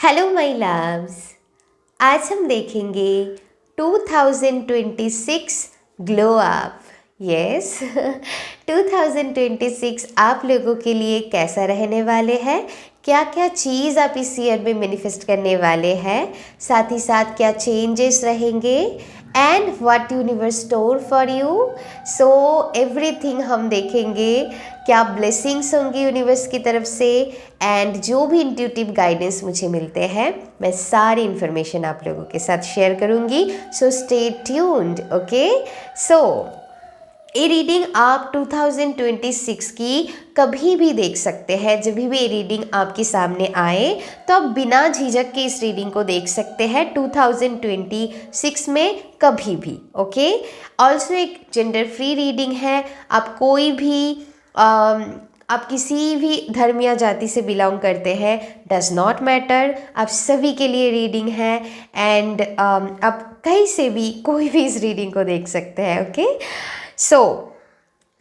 Hello my loves. आज हम देखेंगे 2026 ग्लो अप। यस 2026 आप लोगों के लिए कैसा रहने वाले हैं, क्या क्या चीज़ आप इस ईयर में मैनिफेस्ट करने वाले हैं, साथ ही साथ क्या चेंजेस रहेंगे and what universe store for you. So everything हम देखेंगे, क्या ब्लेसिंग्स होंगी यूनिवर्स की तरफ से एंड जो भी इंट्यूटिव गाइडेंस मुझे मिलते हैं मैं सारी इन्फॉर्मेशन आप लोगों के साथ शेयर करूंगी। So stay tuned. ओके, सो ये रीडिंग आप 2026 की कभी भी देख सकते हैं। जब भी ये रीडिंग आपके सामने आए तो आप बिना झिझक के इस रीडिंग को देख सकते हैं 2026 में कभी भी। ओके, ऑल्सो एक जेंडर फ्री रीडिंग है। आप कोई भी आप किसी भी धर्म या जाति से बिलोंग करते हैं, डज नॉट मैटर, आप सभी के लिए रीडिंग है एंड आप कहीं से भी कोई भी इस रीडिंग को देख सकते हैं। ओके, सो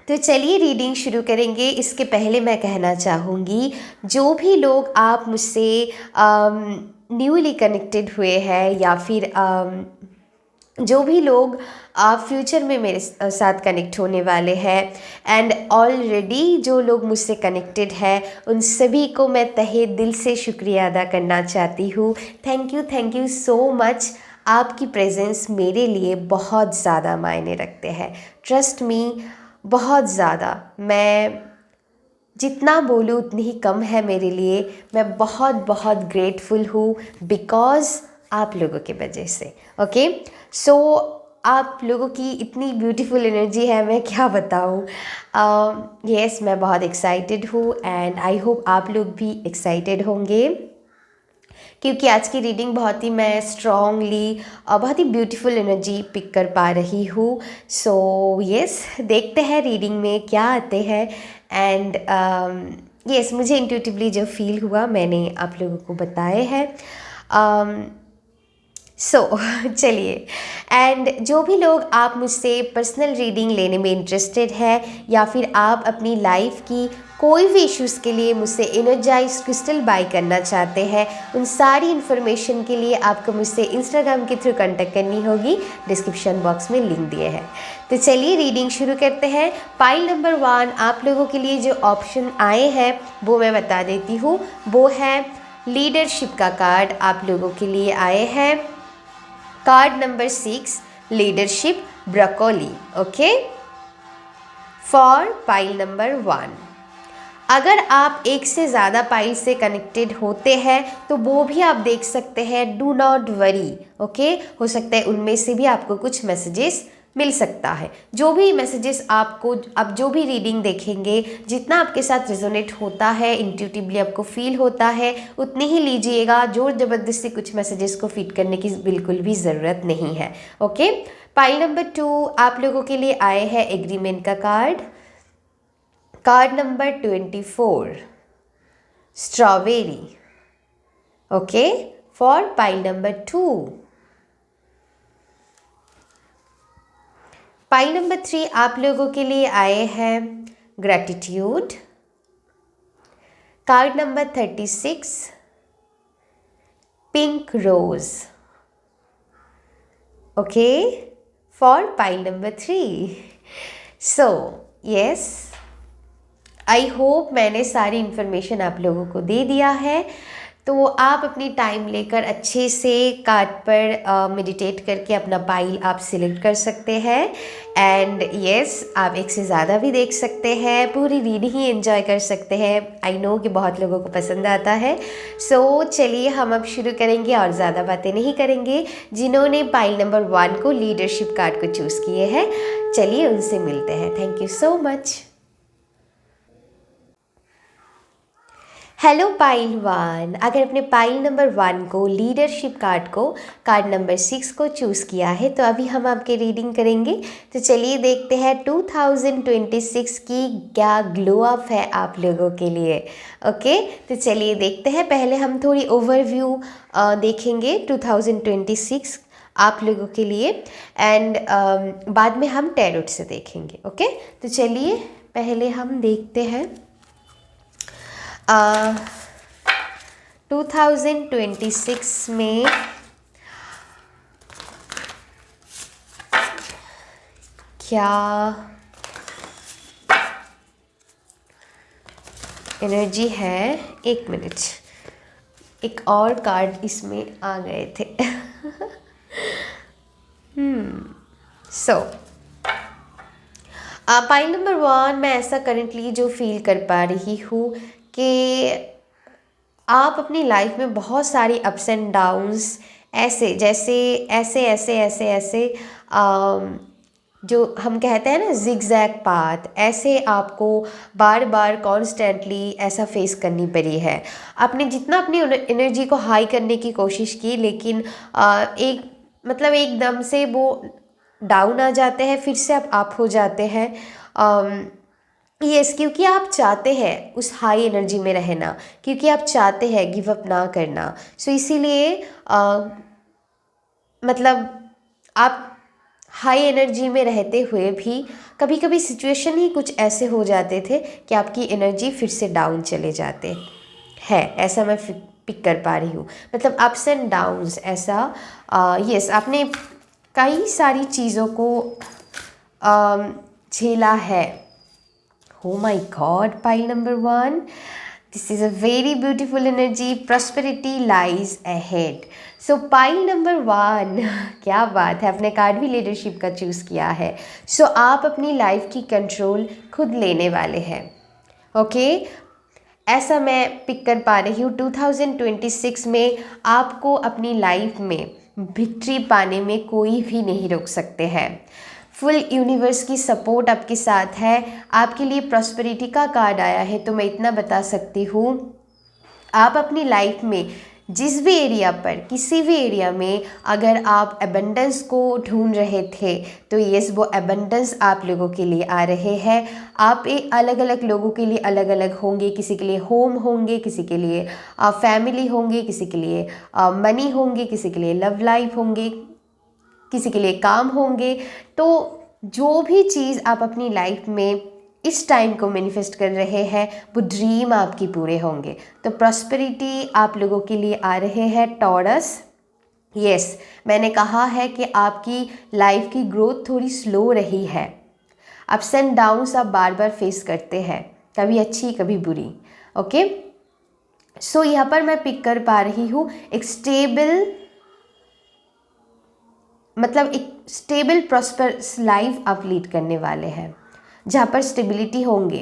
तो चलिए रीडिंग शुरू करेंगे। इसके पहले मैं कहना चाहूँगी, जो भी लोग आप मुझसे न्यूली कनेक्टेड हुए हैं या फिर जो भी लोग आप फ्यूचर में मेरे साथ कनेक्ट होने वाले हैं एंड ऑलरेडी जो लोग मुझसे कनेक्टेड हैं, उन सभी को मैं तहे दिल से शुक्रिया अदा करना चाहती हूँ। Thank you so much. आपकी प्रेजेंस मेरे लिए बहुत ज़्यादा मायने रखते हैं। ट्रस्ट मी, बहुत ज़्यादा। मैं जितना बोलूँ उतनी ही कम है मेरे लिए। मैं बहुत बहुत ग्रेटफुल हूँ बिकॉज़ आप लोगों के वजह से। ओके, सो आप लोगों की इतनी ब्यूटीफुल एनर्जी है, मैं क्या बताऊँ। यस, मैं बहुत एक्साइटेड हूँ एंड आई होप आप लोग भी एक्साइटेड होंगे, क्योंकि आज की रीडिंग बहुत ही मैं स्ट्रॉन्गली और बहुत ही ब्यूटीफुल एनर्जी पिक कर पा रही हूँ। सो यस, देखते हैं रीडिंग में क्या आते हैं एंड यस, मुझे इंट्यूटिवली जो फील हुआ मैंने आप लोगों को बताए हैं। सो चलिए, एंड जो भी लोग आप मुझसे पर्सनल रीडिंग लेने में इंटरेस्टेड है या फिर आप अपनी लाइफ की कोई भी इश्यूज़ के लिए मुझसे एनर्जाइज क्रिस्टल बाय करना चाहते हैं, उन सारी इन्फॉर्मेशन के लिए आपको मुझसे इंस्टाग्राम के थ्रू कांटेक्ट करनी होगी। डिस्क्रिप्शन बॉक्स में लिंक दिए हैं। तो चलिए रीडिंग शुरू करते हैं। पाइल नंबर 1 आप लोगों के लिए जो ऑप्शन आए हैं वो मैं बता देती हूँ। वो है लीडरशिप का कार्ड आप लोगों के लिए आए हैं। Card number 6 leadership broccoli. Okay, for pile number 1। अगर आप एक से ज़्यादा पाइल से कनेक्टेड होते हैं तो वो भी आप देख सकते हैं। Do not worry. ओके, हो सकता है उनमें से भी आपको कुछ मैसेजेस मिल सकता है। जो भी मैसेजेस आपको, आप जो भी रीडिंग देखेंगे, जितना आपके साथ रेजोनेट होता है, इंट्यूटिवली आपको फील होता है, उतनी ही लीजिएगा। जोर जबरदस्ती कुछ मैसेजेस को फिट करने की बिल्कुल भी ज़रूरत नहीं है। ओके, पाइल नंबर 2 आप लोगों के लिए आए हैं एग्रीमेंट का card. Card number 24 strawberry. Okay, for pile number 2। Pile number 3 आप लोगों के लिए आए हैं gratitude. Card number 36 pink rose. Okay, for pile number 3। So yes, I hope मैंने सारी इन्फॉर्मेशन आप लोगों को दे दिया है। तो आप अपनी टाइम लेकर अच्छे से कार्ड पर मेडिटेट करके अपना पाइल आप सिलेक्ट कर सकते हैं एंड यस, आप एक से ज़्यादा भी देख सकते हैं। पूरी रीडिंग ही एंजॉय कर सकते हैं। आई नो कि बहुत लोगों को पसंद आता है। सो चलिए हम अब शुरू करेंगे और ज़्यादा बातें नहीं करेंगे। जिन्होंने पाइल नंबर 1 को लीडरशिप कार्ड को चूज़ किए हैं, चलिए उनसे मिलते हैं। Thank you so much. Hello pile 1, अगर अपने पाइल नंबर 1 को, लीडरशिप कार्ड को, कार्ड नंबर 6 को चूज़ किया है तो अभी हम आपके रीडिंग करेंगे। तो चलिए देखते हैं 2026 की क्या ग्लो अप है आप लोगों के लिए। ओके, तो चलिए देखते हैं। पहले हम थोड़ी ओवरव्यू देखेंगे 2026 आप लोगों के लिए एंड बाद में हम टैरोट से देखेंगे। ओके, तो चलिए पहले हम देखते हैं 2026 में क्या एनर्जी है। एक मिनट, एक और कार्ड इसमें आ गए थे। सो पॉइंट नंबर 1, मैं ऐसा करेंटली जो फील कर पा रही हूँ कि आप अपनी लाइफ में बहुत सारी अप्स एंड डाउन्स ऐसे जैसे ऐसे ऐसे ऐसे ऐसे जो हम कहते हैं ना जिगजैग पाथ, ऐसे आपको बार बार कॉन्स्टेंटली ऐसा फेस करनी पड़ी है। आपने जितना अपनी एनर्जी को हाई करने की कोशिश की, लेकिन एक मतलब एकदम से वो डाउन आ जाते हैं, फिर से आप अप हो जाते हैं। यस, क्योंकि आप चाहते हैं उस हाई एनर्जी में रहना, क्योंकि आप चाहते हैं गिव अप ना करना। सो इसीलिए मतलब आप हाई एनर्जी में रहते हुए भी कभी कभी सिचुएशन ही कुछ ऐसे हो जाते थे कि आपकी एनर्जी फिर से डाउन चले जाते हैं। ऐसा मैं पिक कर पा रही हूँ, मतलब अप्स एंड डाउन्स ऐसा। यस, आपने कई सारी चीज़ों को झेला है। Oh my God, pile number 1. This is a very beautiful energy. Prosperity lies ahead. So pile number 1, क्या बात है, अपने कार्ड भी लीडरशिप का चूज़ किया है। सो आप अपनी लाइफ की कंट्रोल खुद लेने वाले हैं। ओके, ऐसा मैं पिक कर पा रही हूँ। 2026 में आपको अपनी लाइफ में विक्ट्री पाने में कोई भी नहीं रोक सकते हैं। फुल यूनिवर्स की सपोर्ट आपके साथ है। आपके लिए प्रॉस्पेरिटी का कार्ड आया है, तो मैं इतना बता सकती हूँ, आप अपनी लाइफ में जिस भी एरिया पर, किसी भी एरिया में अगर आप एबंडेंस को ढूंढ रहे थे, तो यस, वो एबंडेंस आप लोगों के लिए आ रहे हैं। आप एक अलग अलग लोगों के लिए अलग अलग होंगे। किसी के लिए होम होंगे, किसी के लिए फैमिली होंगे, किसी के लिए मनी होंगे, किसी के लिए लव लाइफ होंगे, किसी के लिए काम होंगे। तो जो भी चीज़ आप अपनी लाइफ में इस टाइम को मैनिफेस्ट कर रहे हैं, वो ड्रीम आपकी पूरे होंगे। तो प्रॉस्पेरिटी आप लोगों के लिए आ रहे हैं टॉरस। यस, मैंने कहा है कि आपकी लाइफ की ग्रोथ थोड़ी स्लो रही है। अप्स एंड डाउन्स आप बार बार फेस करते हैं, कभी अच्छी कभी बुरी। ओके, सो यहाँ पर मैं पिक कर पा रही हूँ एक स्टेबल प्रॉस्परस लाइफ आप लीड करने वाले हैं, जहाँ पर स्टेबिलिटी होंगे।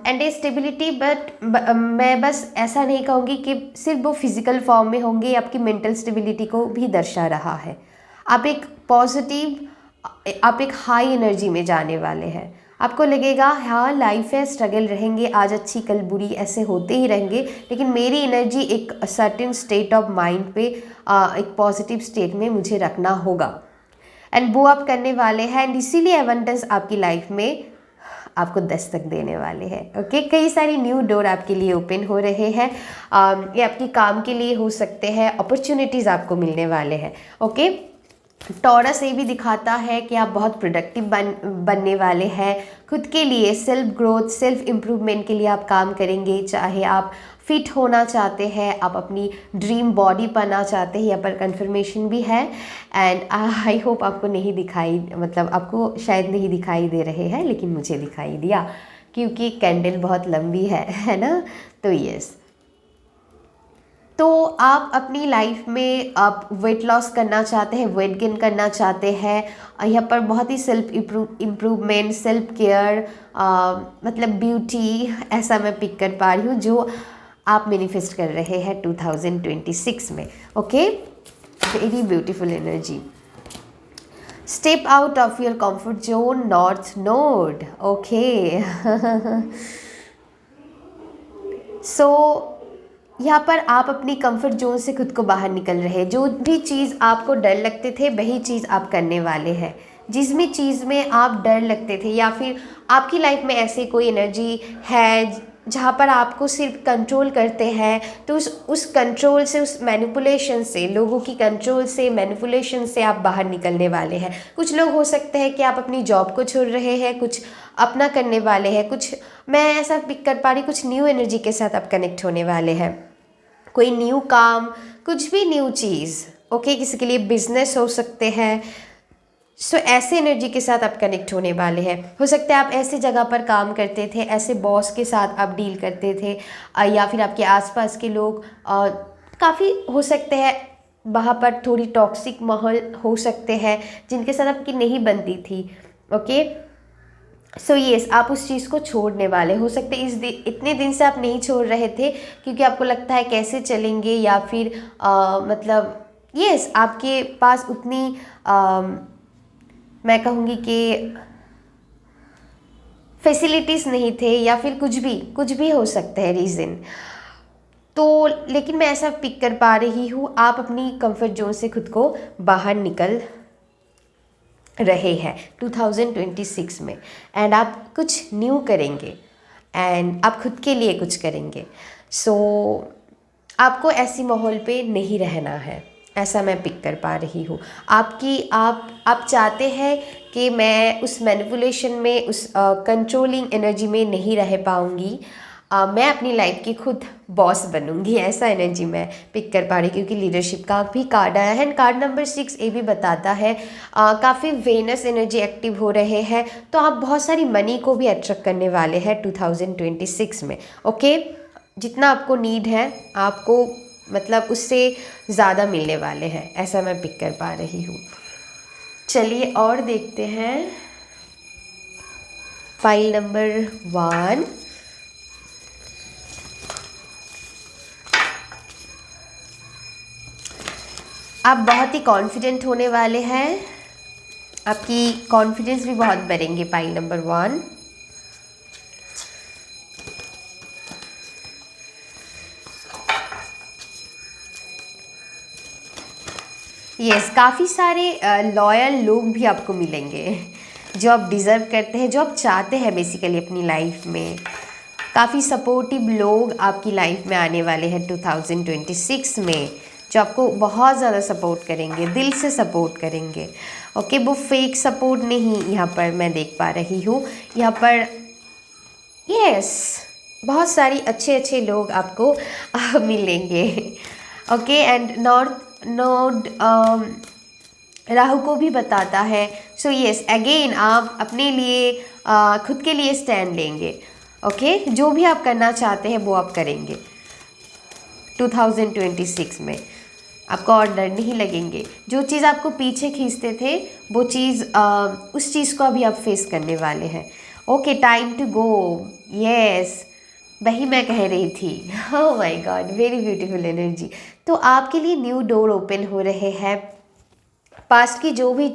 एंड ए स्टेबिलिटी, बट मैं बस ऐसा नहीं कहूँगी कि सिर्फ वो फिज़िकल फॉर्म में होंगे, आपकी मेंटल स्टेबिलिटी को भी दर्शा रहा है। आप एक पॉजिटिव, आप एक हाई एनर्जी में जाने वाले हैं। आपको लगेगा हाँ लाइफ है, स्ट्रगल रहेंगे, आज अच्छी कल बुरी, ऐसे होते ही रहेंगे, लेकिन मेरी एनर्जी एक सर्टेन स्टेट ऑफ माइंड पे, एक पॉजिटिव स्टेट में मुझे रखना होगा। एंड वो आप करने वाले हैं, एंड इसीलिए एबंडेंस आपकी लाइफ में आपको दस्तक देने वाले हैं। ओके, कई सारी न्यू डोर आपके लिए ओपन हो रहे हैं। ये आपकी काम के लिए हो सकते हैं, अपॉर्चुनिटीज़ आपको मिलने वाले हैं। ओके, टॉरस ये भी दिखाता है कि आप बहुत प्रोडक्टिव बनने वाले हैं। खुद के लिए सेल्फ ग्रोथ, सेल्फ इम्प्रूवमेंट के लिए आप काम करेंगे। चाहे आप फिट होना चाहते हैं, आप अपनी ड्रीम बॉडी पाना चाहते हैं, यहाँ पर कंफर्मेशन भी है। एंड आई होप आपको नहीं दिखाई, मतलब आपको शायद नहीं दिखाई दे रहे हैं, लेकिन मुझे दिखाई दिया क्योंकि कैंडल बहुत लंबी है ना। तो यस, तो आप अपनी लाइफ में आप वेट लॉस करना चाहते हैं, वेट गेन करना चाहते हैं। यहाँ पर बहुत ही सेल्फ इम्प्रूवमेंट, सेल्फ केयर, मतलब ब्यूटी, ऐसा मैं पिक कर पा रही हूँ जो आप मैनिफेस्ट कर रहे हैं 2026 में। Okay, very beautiful energy. Step out of your comfort zone, north node. Okay, so यहाँ पर आप अपनी कंफर्ट जोन से खुद को बाहर निकल रहे हैं। जो भी चीज़ आपको डर लगते थे, वही चीज़ आप करने वाले हैं। जिस भी चीज़ में आप डर लगते थे, या फिर आपकी लाइफ में ऐसे कोई एनर्जी है जहाँ पर आपको सिर्फ कंट्रोल करते हैं, तो उस कंट्रोल से, उस मैनिपुलेशन से, लोगों की कंट्रोल से, मैनिपुलेशन से आप बाहर निकलने वाले हैं। कुछ लोग हो सकते हैं कि आप अपनी जॉब को छोड़ रहे हैं, कुछ अपना करने वाले हैं, कुछ मैं ऐसा पिक कर पा रही, कुछ न्यू एनर्जी के साथ आप कनेक्ट होने वाले हैं। कोई न्यू काम, कुछ भी न्यू चीज़, ओके, किसी के लिए बिजनेस हो सकते हैं। सो ऐसे एनर्जी के साथ आप कनेक्ट होने वाले हैं। हो सकता है आप ऐसे जगह पर काम करते थे, ऐसे बॉस के साथ आप डील करते थे, या फिर आपके आसपास के लोग काफ़ी हो सकते हैं वहाँ पर थोड़ी टॉक्सिक माहौल हो सकते हैं जिनके साथ आपकी नहीं बनती थी, ओके। सो यस, आप उस चीज़ को छोड़ने वाले हो सकते इतने दिन से आप नहीं छोड़ रहे थे क्योंकि आपको लगता है कैसे चलेंगे, या फिर मतलब यस आपके पास उतनी मैं कहूँगी कि फैसिलिटीज़ नहीं थे, या फिर कुछ भी हो सकता है रीज़न। तो लेकिन मैं ऐसा पिक कर पा रही हूँ, आप अपनी कंफर्ट जोन से खुद को बाहर निकल रहे हैं 2026 में, एंड आप कुछ न्यू करेंगे, एंड आप खुद के लिए कुछ करेंगे। सो आपको ऐसी माहौल पे नहीं रहना है, ऐसा मैं पिक कर पा रही हूँ। आप चाहते हैं कि मैं उस मैनिपुलेशन में, उस कंट्रोलिंग एनर्जी में नहीं रह पाऊँगी, मैं अपनी लाइफ की खुद बॉस बनूंगी, ऐसा एनर्जी मैं पिक कर पा रही, क्योंकि लीडरशिप का भी कार्ड आया है। कार्ड नंबर 6 ये भी बताता है काफ़ी वेनस एनर्जी एक्टिव हो रहे हैं, तो आप बहुत सारी मनी को भी अट्रैक्ट करने वाले हैं 2026 में, ओके। जितना आपको नीड है आपको मतलब उससे ज़्यादा मिलने वाले हैं, ऐसा मैं पिक कर पा रही हूँ। चलिए और देखते हैं फाइल नंबर 1। आप बहुत ही कॉन्फिडेंट होने वाले हैं, आपकी कॉन्फिडेंस भी बहुत बढ़ेंगे, फाइल नंबर 1। यस, काफ़ी सारे लॉयल लोग भी आपको मिलेंगे जो आप डिज़र्व करते हैं, जो आप चाहते हैं बेसिकली अपनी लाइफ में। काफ़ी सपोर्टिव लोग आपकी लाइफ में आने वाले हैं 2026 में, जो आपको बहुत ज़्यादा सपोर्ट करेंगे, दिल से सपोर्ट करेंगे, ओके। वो फेक सपोर्ट नहीं यहाँ पर मैं देख पा रही हूँ, यहाँ पर यस बहुत सारी अच्छे लोग आपको मिलेंगे, ओके। एंड नॉर्थ राहु को भी बताता है। सो यस, अगेन आप अपने लिए खुद के लिए स्टैंड लेंगे, ओके। जो भी आप करना चाहते हैं वो आप करेंगे 2026 में, आपको और डर नहीं लगेंगे। जो चीज़ आपको पीछे खींचते थे वो चीज़ उस चीज़ को अभी आप फेस करने वाले हैं, okay. Time to go, yes वही मैं कह रही थी। Oh my god, very beautiful energy. तो आपके लिए न्यू डोर ओपन हो रहे हैं। पास्ट की जो भी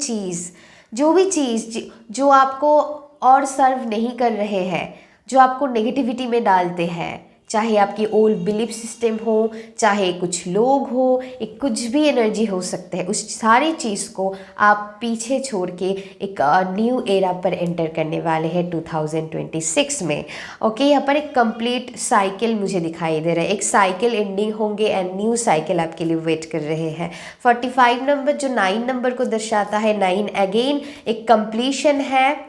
चीज़ जो आपको और सर्व नहीं कर रहे हैं, जो आपको नेगेटिविटी में डालते हैं, चाहे आपकी ओल्ड बिलीफ सिस्टम हो, चाहे कुछ लोग हो, एक कुछ भी एनर्जी हो सकते हैं, उस सारी चीज़ को आप पीछे छोड़ के एक न्यू एरा पर एंटर करने वाले हैं 2026 में, ओके। यहाँ पर एक कंप्लीट साइकिल मुझे दिखाई दे रहा है, एक साइकिल एंडिंग होंगे एंड न्यू साइकिल आपके लिए वेट कर रहे हैं। 45 नंबर जो 9 नंबर को दर्शाता है, 9 अगेन एक कंप्लीशन है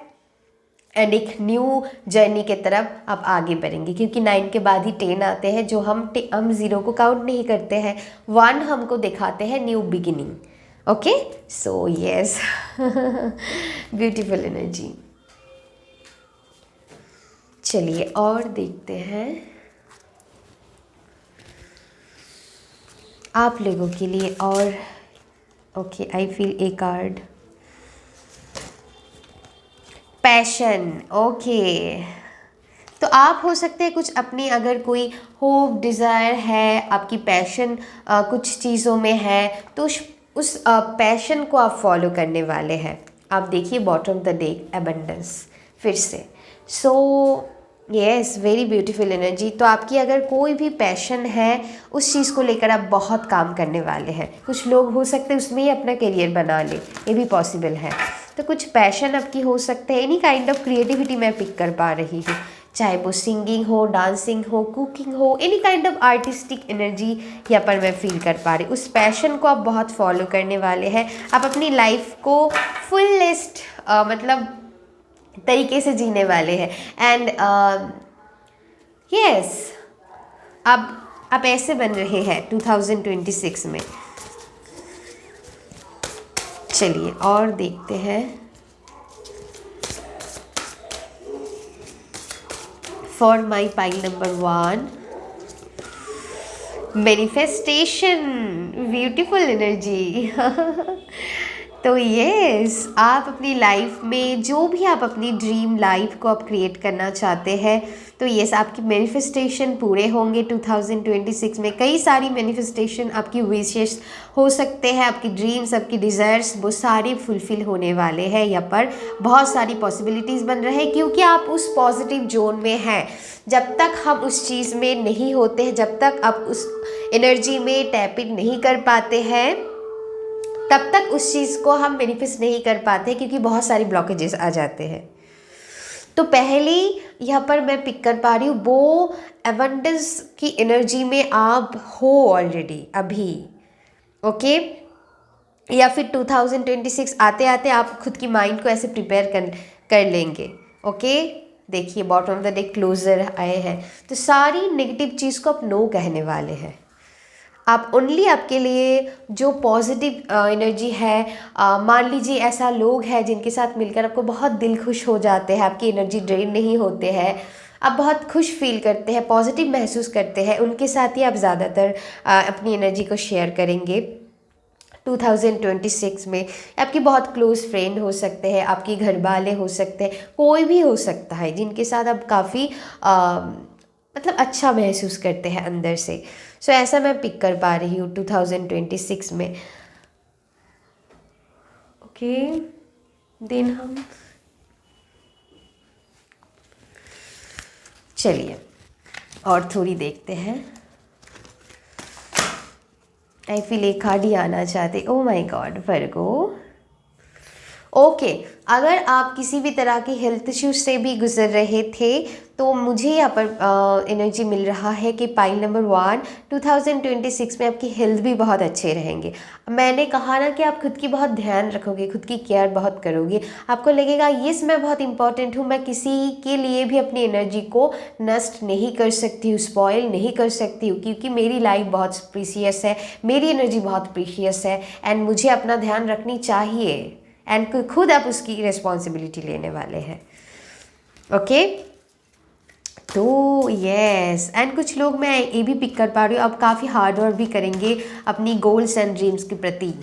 एंड एक न्यू जर्नी के तरफ आप आगे बढ़ेंगे, क्योंकि 9 के बाद ही 10 आते हैं, जो हम 0 को काउंट नहीं करते हैं। 1 हमको दिखाते हैं new beginning, okay. So yes, beautiful energy. चलिए और देखते हैं आप लोगों के लिए और, okay. I feel a card passion, okay. तो आप हो सकते हैं कुछ अपनी, अगर कोई होप डिज़ायर है, आपकी पैशन कुछ चीज़ों में है, तो उस पैशन को आप फॉलो करने वाले हैं। आप देखिए बॉटम द डेक एबंडेंस फिर से। So yes, very beautiful energy. तो आपकी अगर कोई भी पैशन है, उस चीज़ को लेकर आप बहुत काम करने वाले हैं। कुछ लोग हो सकते हैं उसमें ही अपना करियर बना ले, ये भी पॉसिबल है। तो कुछ पैशन आपकी हो सकते हैं, एनी काइंड ऑफ क्रिएटिविटी मैं पिक कर पा रही हूँ, चाहे वो सिंगिंग हो, डांसिंग हो, कुकिंग हो, any kind of artistic energy यहाँ पर मैं फील कर पा रही हूँ। उस पैशन को आप बहुत फॉलो करने वाले हैं। आप अपनी लाइफ को फुलेस्ट मतलब तरीके से जीने वाले हैं, एंड यस, आप आप ऐसे बन रहे हैं 2026 में। चलिए और देखते हैं। For my pile number 1, manifestation, beautiful energy. तो यस, आप अपनी लाइफ में जो भी आप अपनी ड्रीम लाइफ को आप क्रिएट करना चाहते हैं, तो यस, आपकी मैनिफेस्टेशन पूरे होंगे 2026 में। कई सारी मैनिफेस्टेशन, आपकी विशेस हो सकते हैं, आपकी ड्रीम्स, आपकी डिज़ायर्स, वो सारे फुलफ़िल होने वाले हैं। यहाँ पर बहुत सारी पॉसिबिलिटीज़ बन रहे हैं, क्योंकि आप उस पॉजिटिव जोन में हैं। जब तक हम उस चीज़ में नहीं होते हैं, जब तक आप उस एनर्जी में टैप इन नहीं कर पाते हैं, तब तक उस चीज़ को हम मैनिफेस्ट नहीं कर पाते, क्योंकि बहुत सारी ब्लॉकेजेस आ जाते हैं। तो पहली यहाँ पर मैं पिक कर पा रही हूँ, वो एबंडेंस की एनर्जी में आप हो ऑलरेडी अभी, ओके। या फिर 2026 आते आते आप खुद की माइंड को ऐसे प्रिपेयर कर लेंगे, ओके। देखिए bottom of the day closure आए हैं, तो सारी नेगेटिव चीज़ को आप नो कहने वाले हैं। आप ओनली आपके लिए जो पॉजिटिव एनर्जी है, मान लीजिए ऐसा लोग हैं जिनके साथ मिलकर आपको बहुत दिल खुश हो जाते हैं, आपकी एनर्जी ड्रेन नहीं होते हैं, आप बहुत खुश फील करते हैं, पॉजिटिव महसूस करते हैं, उनके साथ ही आप ज़्यादातर अपनी एनर्जी को शेयर करेंगे 2026 में। आपकी बहुत क्लोज फ्रेंड हो सकते हैं, आपके घर वाले हो सकते हैं, कोई भी हो सकता है जिनके साथ आप काफ़ी मतलब अच्छा महसूस करते हैं अंदर से। सो ऐसा मैं पिक कर पा रही हूँ 2026 में, ओके। देन हम चलिए और थोड़ी देखते हैं। आई फील एक कार्ड ही आना चाहते। Oh my God, Virgo, okay. अगर आप किसी भी तरह की हेल्थ इश्यूज से भी गुजर रहे थे, तो मुझे यहाँ पर एनर्जी मिल रहा है कि पाइल नंबर 1, 2026 में आपकी हेल्थ भी बहुत अच्छे रहेंगे। मैंने कहा ना कि आप खुद की बहुत ध्यान रखोगे, खुद की केयर बहुत करोगे, आपको लगेगा यस मैं बहुत इंपॉर्टेंट हूँ, मैं किसी के लिए भी अपनी एनर्जी को नष्ट नहीं कर सकती हूँ, स्पॉइल नहीं कर सकती हूँ, क्योंकि मेरी लाइफ बहुत प्रीशियस है, मेरी एनर्जी बहुत प्रीशियस है, एंड मुझे अपना ध्यान रखनी चाहिए, एंड खुद आप उसकी रिस्पॉन्सिबिलिटी लेने वाले हैं, ओके। तो यस, एंड कुछ लोग मैं ये भी पिक कर पा रही हूँ, आप काफ़ी हार्ड वर्क भी करेंगे अपनी गोल्स एंड ड्रीम्स के प्रति,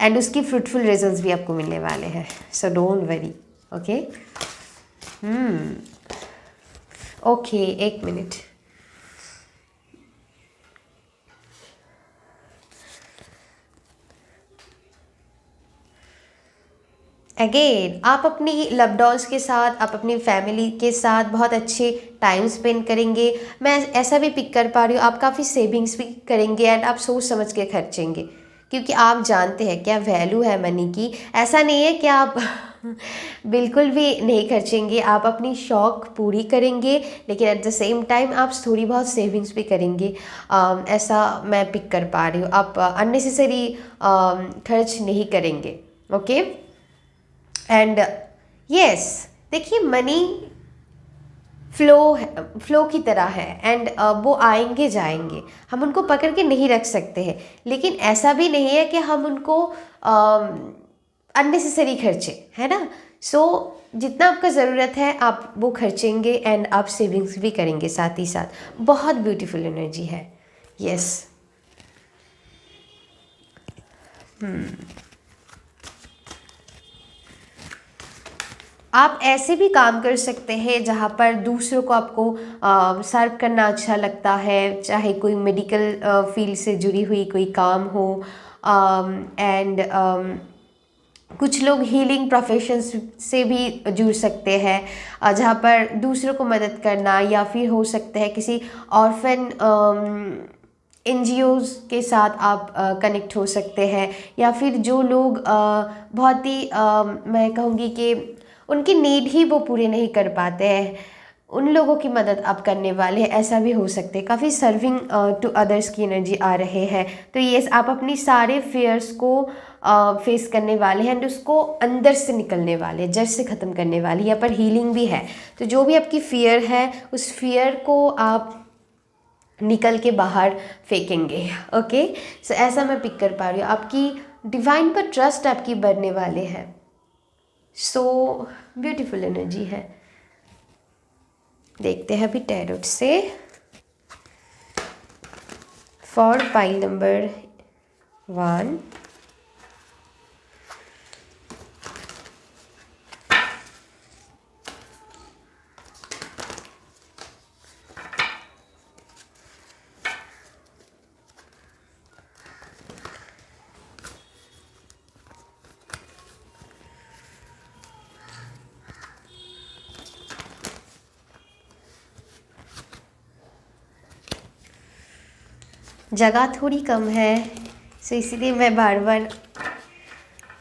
एंड उसकी फ्रूटफुल रिजल्ट्स भी आपको मिलने वाले हैं। So don't worry, okay. Okay, एक मिनट। अगेन आप अपनी लव्ड वंस के साथ, आप अपनी फैमिली के साथ बहुत अच्छे टाइम स्पेंड करेंगे। मैं ऐसा भी पिक कर पा रही हूँ, आप काफ़ी सेविंग्स भी करेंगे, एंड आप सोच समझ के खर्चेंगे, क्योंकि आप जानते हैं क्या वैल्यू है मनी की। ऐसा नहीं है कि आप बिल्कुल भी नहीं खर्चेंगे, आप अपनी शौक पूरी करेंगे, लेकिन एट द सेम टाइम आप थोड़ी बहुत सेविंग्स भी करेंगे। ऐसा मैं पिक कर पा रही हूँ। आप अननेसेसरी खर्च नहीं करेंगे, ओके। एंड यस, देखिए मनी फ्लो की तरह है, एंड वो आएंगे जाएंगे, हम उनको पकड़ के नहीं रख सकते हैं, लेकिन ऐसा भी नहीं है कि हम उनको अननेसेसरी खर्चे, है ना। सो जितना आपका ज़रूरत है आप वो खर्चेंगे, एंड आप सेविंग्स भी करेंगे साथ ही साथ। बहुत ब्यूटीफुल एनर्जी है, यस। आप ऐसे भी काम कर सकते हैं जहाँ पर दूसरों को आपको सर्व करना अच्छा लगता है, चाहे कोई मेडिकल फील्ड से जुड़ी हुई कोई काम हो, एंड कुछ लोग हीलिंग प्रोफेशंस से भी जुड़ सकते हैं, जहाँ पर दूसरों को मदद करना, या फिर हो सकता है किसी ऑर्फन NGOs के साथ आप कनेक्ट हो सकते हैं, या फिर जो लोग बहुत ही मैं कहूँगी कि उनकी नीड ही वो पूरे नहीं कर पाते हैं, उन लोगों की मदद आप करने वाले हैं, ऐसा भी हो सकते हैं। काफ़ी सर्विंग टू अदर्स की एनर्जी आ रहे हैं। तो ये आप अपनी सारे फेयर्स को फेस करने वाले हैं, एंड उसको अंदर से निकलने वाले हैं, जड़ से ख़त्म करने वाले। यहाँ पर हीलिंग भी है, तो जो भी आपकी फियर है उस फियर को आप निकल के बाहर फेंकेंगे। ओके, सो ऐसा मैं पिक कर पा रही हूँ। आपकी डिवाइन पर ट्रस्ट आपकी बढ़ने वाले हैं। सो ब्यूटीफुल एनर्जी है। देखते हैं अभी टैरोट से फॉर पाइल नंबर 1। जगह थोड़ी कम है, सो इसीलिए मैं बार बार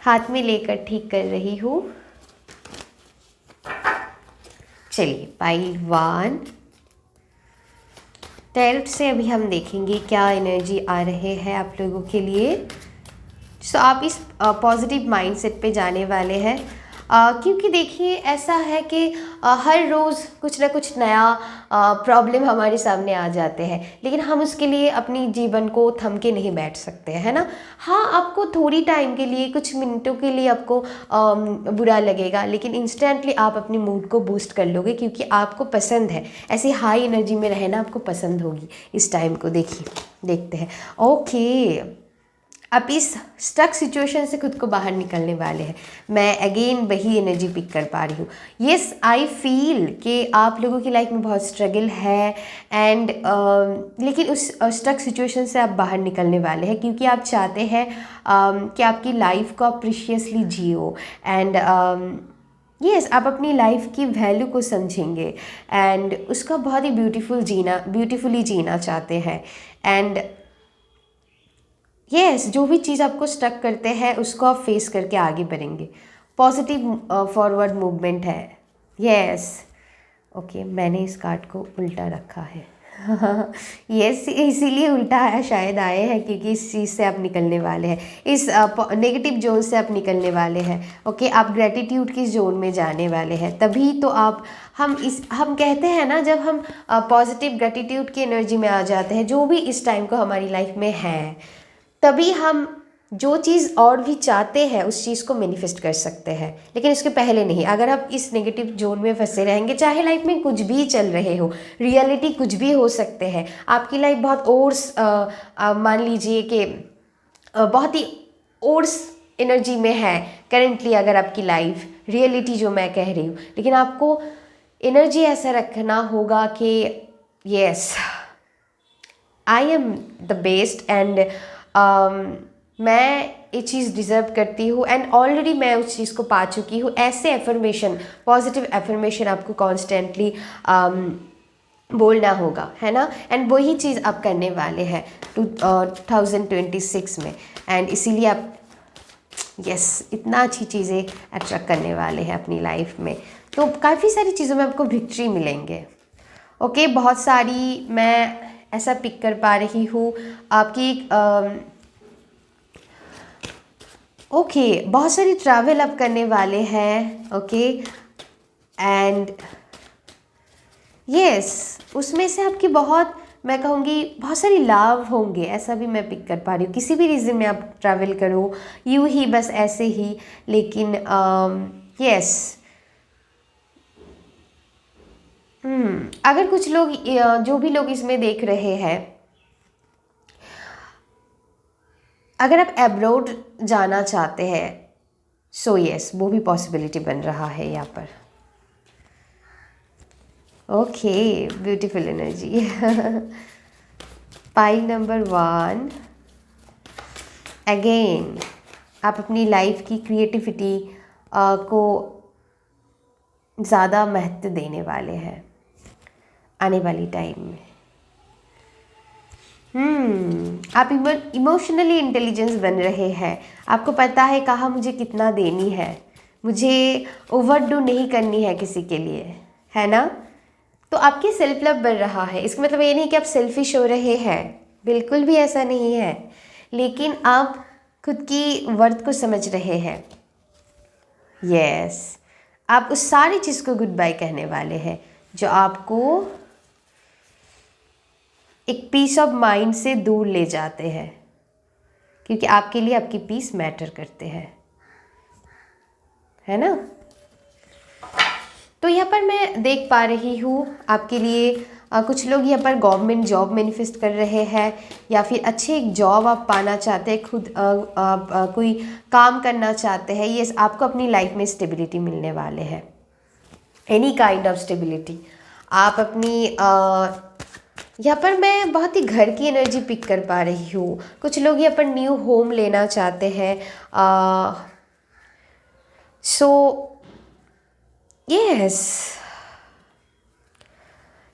हाथ में लेकर ठीक कर रही हूँ। चलिए पाइल 1 टैरोट से अभी हम देखेंगे क्या एनर्जी आ रहे हैं आप लोगों के लिए। सो आप इस पॉजिटिव माइंडसेट पे जाने वाले हैं, क्योंकि देखिए ऐसा है कि हर रोज़ कुछ ना कुछ नया प्रॉब्लम हमारे सामने आ जाते हैं, लेकिन हम उसके लिए अपनी जीवन को थम के नहीं बैठ सकते, है ना। हाँ, आपको थोड़ी टाइम के लिए, कुछ मिनटों के लिए आपको बुरा लगेगा, लेकिन इंस्टेंटली आप अपनी मूड को बूस्ट कर लोगे, क्योंकि आपको पसंद है ऐसी हाई एनर्जी में रहना, आपको पसंद होगी इस टाइम को। देखते हैं। ओके, आप इस स्टक सिचुएशन से खुद को बाहर निकलने वाले हैं। मैं अगेन वही एनर्जी पिक कर पा रही हूँ। येस, आई फील कि आप लोगों की लाइफ में बहुत स्ट्रगल है एंड लेकिन उस स्टक सिचुएशन से आप बाहर निकलने वाले हैं, क्योंकि आप चाहते हैं कि आपकी लाइफ को आप प्रीशियसली जियो एंड यस, आप अपनी लाइफ की वैल्यू को समझेंगे एंड उसका बहुत ही ब्यूटीफुली जीना चाहते हैं। एंड यस, जो भी चीज़ आपको स्टक करते हैं उसको आप फेस करके आगे बढ़ेंगे। पॉजिटिव फॉरवर्ड मूवमेंट है। यस, ओके, मैंने इस कार्ड को उल्टा रखा है। यस, इसीलिए उल्टा आया, शायद आए हैं क्योंकि इस चीज़ से आप निकलने वाले हैं, इस नेगेटिव जोन से आप निकलने वाले हैं। ओके, आप ग्रेटिट्यूड की जोन में जाने वाले हैं, तभी तो आप हम कहते हैं ना, जब हम पॉजिटिव ग्रेटिट्यूड की एनर्जी में आ जाते हैं, जो भी इस टाइम को हमारी लाइफ में है, तभी हम जो चीज़ और भी चाहते हैं उस चीज़ को मैनिफेस्ट कर सकते हैं, लेकिन उसके पहले नहीं। अगर आप इस नेगेटिव जोन में फंसे रहेंगे, चाहे लाइफ में कुछ भी चल रहे हो, रियलिटी कुछ भी हो सकते हैं, आपकी लाइफ बहुत ओर्स मान लीजिए कि बहुत ही ओर्स एनर्जी में है करेंटली अगर आपकी लाइफ, रियलिटी जो मैं कह रही हूँ, लेकिन आपको एनर्जी ऐसा रखना होगा कि yes, I am the best and मैं ये चीज़ डिज़र्व करती हूँ एंड ऑलरेडी मैं उस चीज़ को पा चुकी हूँ। ऐसे एफर्मेशन, पॉजिटिव एफर्मेशन आपको कॉन्स्टेंटली बोलना होगा, है ना। एंड वही चीज़ आप करने वाले हैं 2026 में, एंड इसीलिए आप यस इतना अच्छी चीज़ें अट्रैक्ट करने वाले हैं अपनी लाइफ में। तो काफ़ी सारी चीज़ों में आपको विक्ट्री मिलेंगे। ओके, बहुत सारी मैं ऐसा पिक कर पा रही हूँ आपकी ओके, बहुत सारी ट्रैवल आप करने वाले हैं। ओके, एंड यस, उसमें से आपकी बहुत, मैं कहूँगी बहुत सारी लाभ होंगे, ऐसा भी मैं पिक कर पा रही हूँ। किसी भी रीज़न में आप ट्रैवल करो, यूँ ही बस ऐसे ही, लेकिन यस अगर कुछ लोग, जो भी लोग इसमें देख रहे हैं, अगर आप एब्रॉड जाना चाहते हैं, सो यस, वो भी पॉसिबिलिटी बन रहा है यहाँ पर। Okay, beautiful energy. Pile number 1 again, आप अपनी लाइफ की क्रिएटिविटी को ज़्यादा महत्व देने वाले हैं आने वाली टाइम में। आप इमोशनली इंटेलिजेंस बन रहे हैं। आपको पता है कहाँ मुझे कितना देनी है, मुझे ओवरडू नहीं करनी है किसी के लिए, है ना। तो आपकी सेल्फ लव बढ़ रहा है। इसका मतलब ये नहीं कि आप सेल्फिश हो रहे हैं, बिल्कुल भी ऐसा नहीं है, लेकिन आप खुद की वर्थ को समझ रहे हैं। यस, आप उस सारी चीज़ को गुड बाय कहने वाले हैं जो आपको एक पीस ऑफ माइंड से दूर ले जाते हैं, क्योंकि आपके लिए आपकी पीस मैटर करते हैं, है ना। तो यहाँ पर मैं देख पा रही हूँ आपके लिए कुछ लोग यहाँ पर गवर्नमेंट जॉब मैनिफेस्ट कर रहे हैं, या फिर अच्छे एक जॉब आप पाना चाहते हैं, खुद कोई काम करना चाहते हैं। ये आपको अपनी लाइफ में स्टेबिलिटी मिलने वाले हैं, एनी काइंड ऑफ स्टेबिलिटी। आप अपनी यहाँ पर मैं बहुत ही घर की एनर्जी पिक कर पा रही हूँ। कुछ लोग यहाँ पर न्यू होम लेना चाहते हैं, सो यस,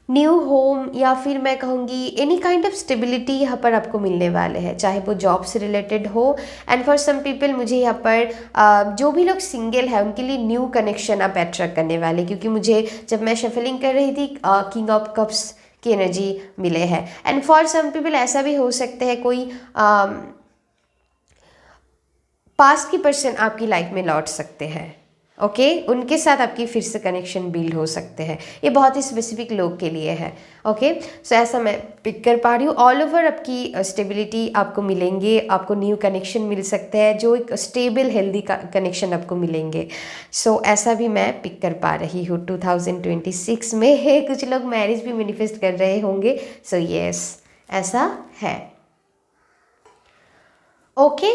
न्यू होम, या फिर मैं कहूँगी एनी काइंड ऑफ स्टेबिलिटी यहाँ पर आपको मिलने वाले हैं, चाहे वो जॉब से रिलेटेड हो। एंड फॉर सम पीपल, मुझे यहाँ पर जो भी लोग सिंगल है उनके लिए न्यू कनेक्शन आप अट्रैक्ट करने वाले, क्योंकि मुझे जब मैं शफलिंग कर रही थी किंग ऑफ कप्स की एनर्जी मिले हैं। एंड फॉर सम पीपल ऐसा भी हो सकते हैं कोई पास्ट की पर्सन आपकी लाइफ में लौट सकते हैं, ओके उनके साथ आपकी फिर से कनेक्शन बिल्ड हो सकते हैं। ये बहुत ही स्पेसिफिक लोग के लिए है, ओके। सो ऐसा मैं पिक कर पा रही हूँ। ऑल ओवर आपकी स्टेबिलिटी आपको मिलेंगे, आपको न्यू कनेक्शन मिल सकते हैं, जो एक स्टेबल हेल्दी कनेक्शन आपको मिलेंगे। सो ऐसा भी मैं पिक कर पा रही हूँ 2026 में। कुछ लोग मैरिज भी मैनिफेस्ट कर रहे होंगे, सो यस ऐसा है, okay.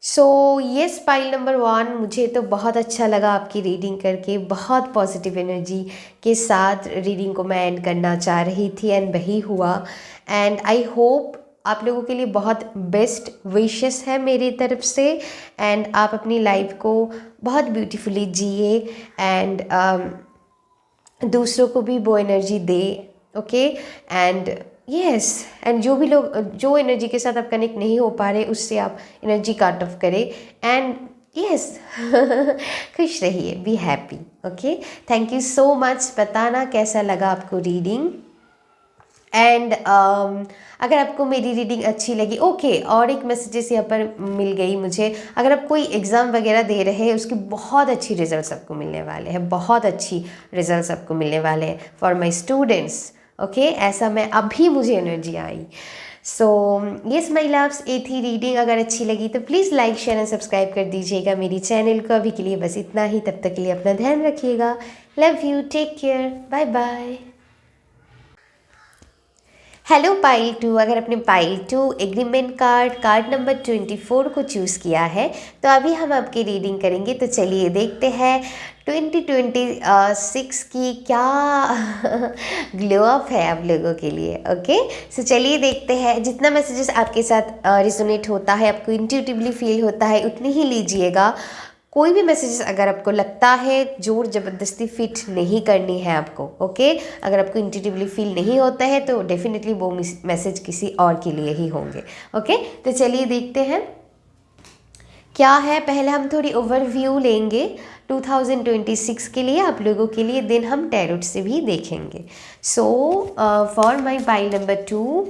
So yes, pile number 1, मुझे तो बहुत अच्छा लगा आपकी रीडिंग करके। बहुत पॉजिटिव एनर्जी के साथ रीडिंग को मैं एंड करना चाह रही थी, एंड वही हुआ। एंड आई होप आप लोगों के लिए बहुत बेस्ट विशेस है मेरी तरफ से, एंड आप अपनी लाइफ को बहुत ब्यूटीफुली जिए, एंड दूसरों को भी वो energy they, okay. And yes, and जो भी लोग जो एनर्जी के साथ आप कनेक्ट नहीं हो पा रहे, उससे आप एनर्जी कट ऑफ करें, एंड यस खुश रहिए, be happy, okay. Thank you so much. बताना कैसा लगा आपको रीडिंग, एंड अगर आपको मेरी रीडिंग अच्छी लगी, ओके। और एक मैसेजेस यहाँ पर मिल गई मुझे, अगर आप कोई एग्ज़ाम वगैरह दे रहे हैं, उसकी बहुत अच्छी रिजल्ट्स आपको मिलने वाले हैं, बहुत अच्छी रिजल्ट्स आपको मिलने वाले हैं फॉर माई स्टूडेंट्स, ओके। ऐसा मैं अभी मुझे energy I. So yes my loves, ये थी रीडिंग। अगर अच्छी लगी तो please like share and subscribe कर दीजिएगा मेरी चैनल को। अभी के लिए बस इतना ही, तब तक के लिए अपना ध्यान रखिएगा। Love you, take care, bye bye. Hello pile 2, अगर आपने पाइल 2 एग्रीमेंट कार्ड नंबर 24 को चूज़ किया है, तो अभी हम आपकी रीडिंग करेंगे। तो चलिए देखते हैं 2026 की क्या ग्लो अप है आप लोगों के लिए, ओके। सो चलिए देखते हैं। जितना मैसेजेस आपके साथ रिजोनेट होता है, आपको इंट्यूटिवली फील होता है, उतनी ही लीजिएगा। कोई भी मैसेजेस अगर आपको लगता है जोर ज़बरदस्ती फिट नहीं करनी है आपको, ओके। अगर आपको इंट्यूटिवली फील नहीं होता है तो डेफिनेटली वो मैसेज किसी और के लिए ही होंगे, ओके। तो चलिए देखते हैं क्या है। पहले हम थोड़ी ओवरव्यू लेंगे 2026 के लिए आप लोगों के लिए, दिन हम टैरोट से भी देखेंगे। So for my pile number 2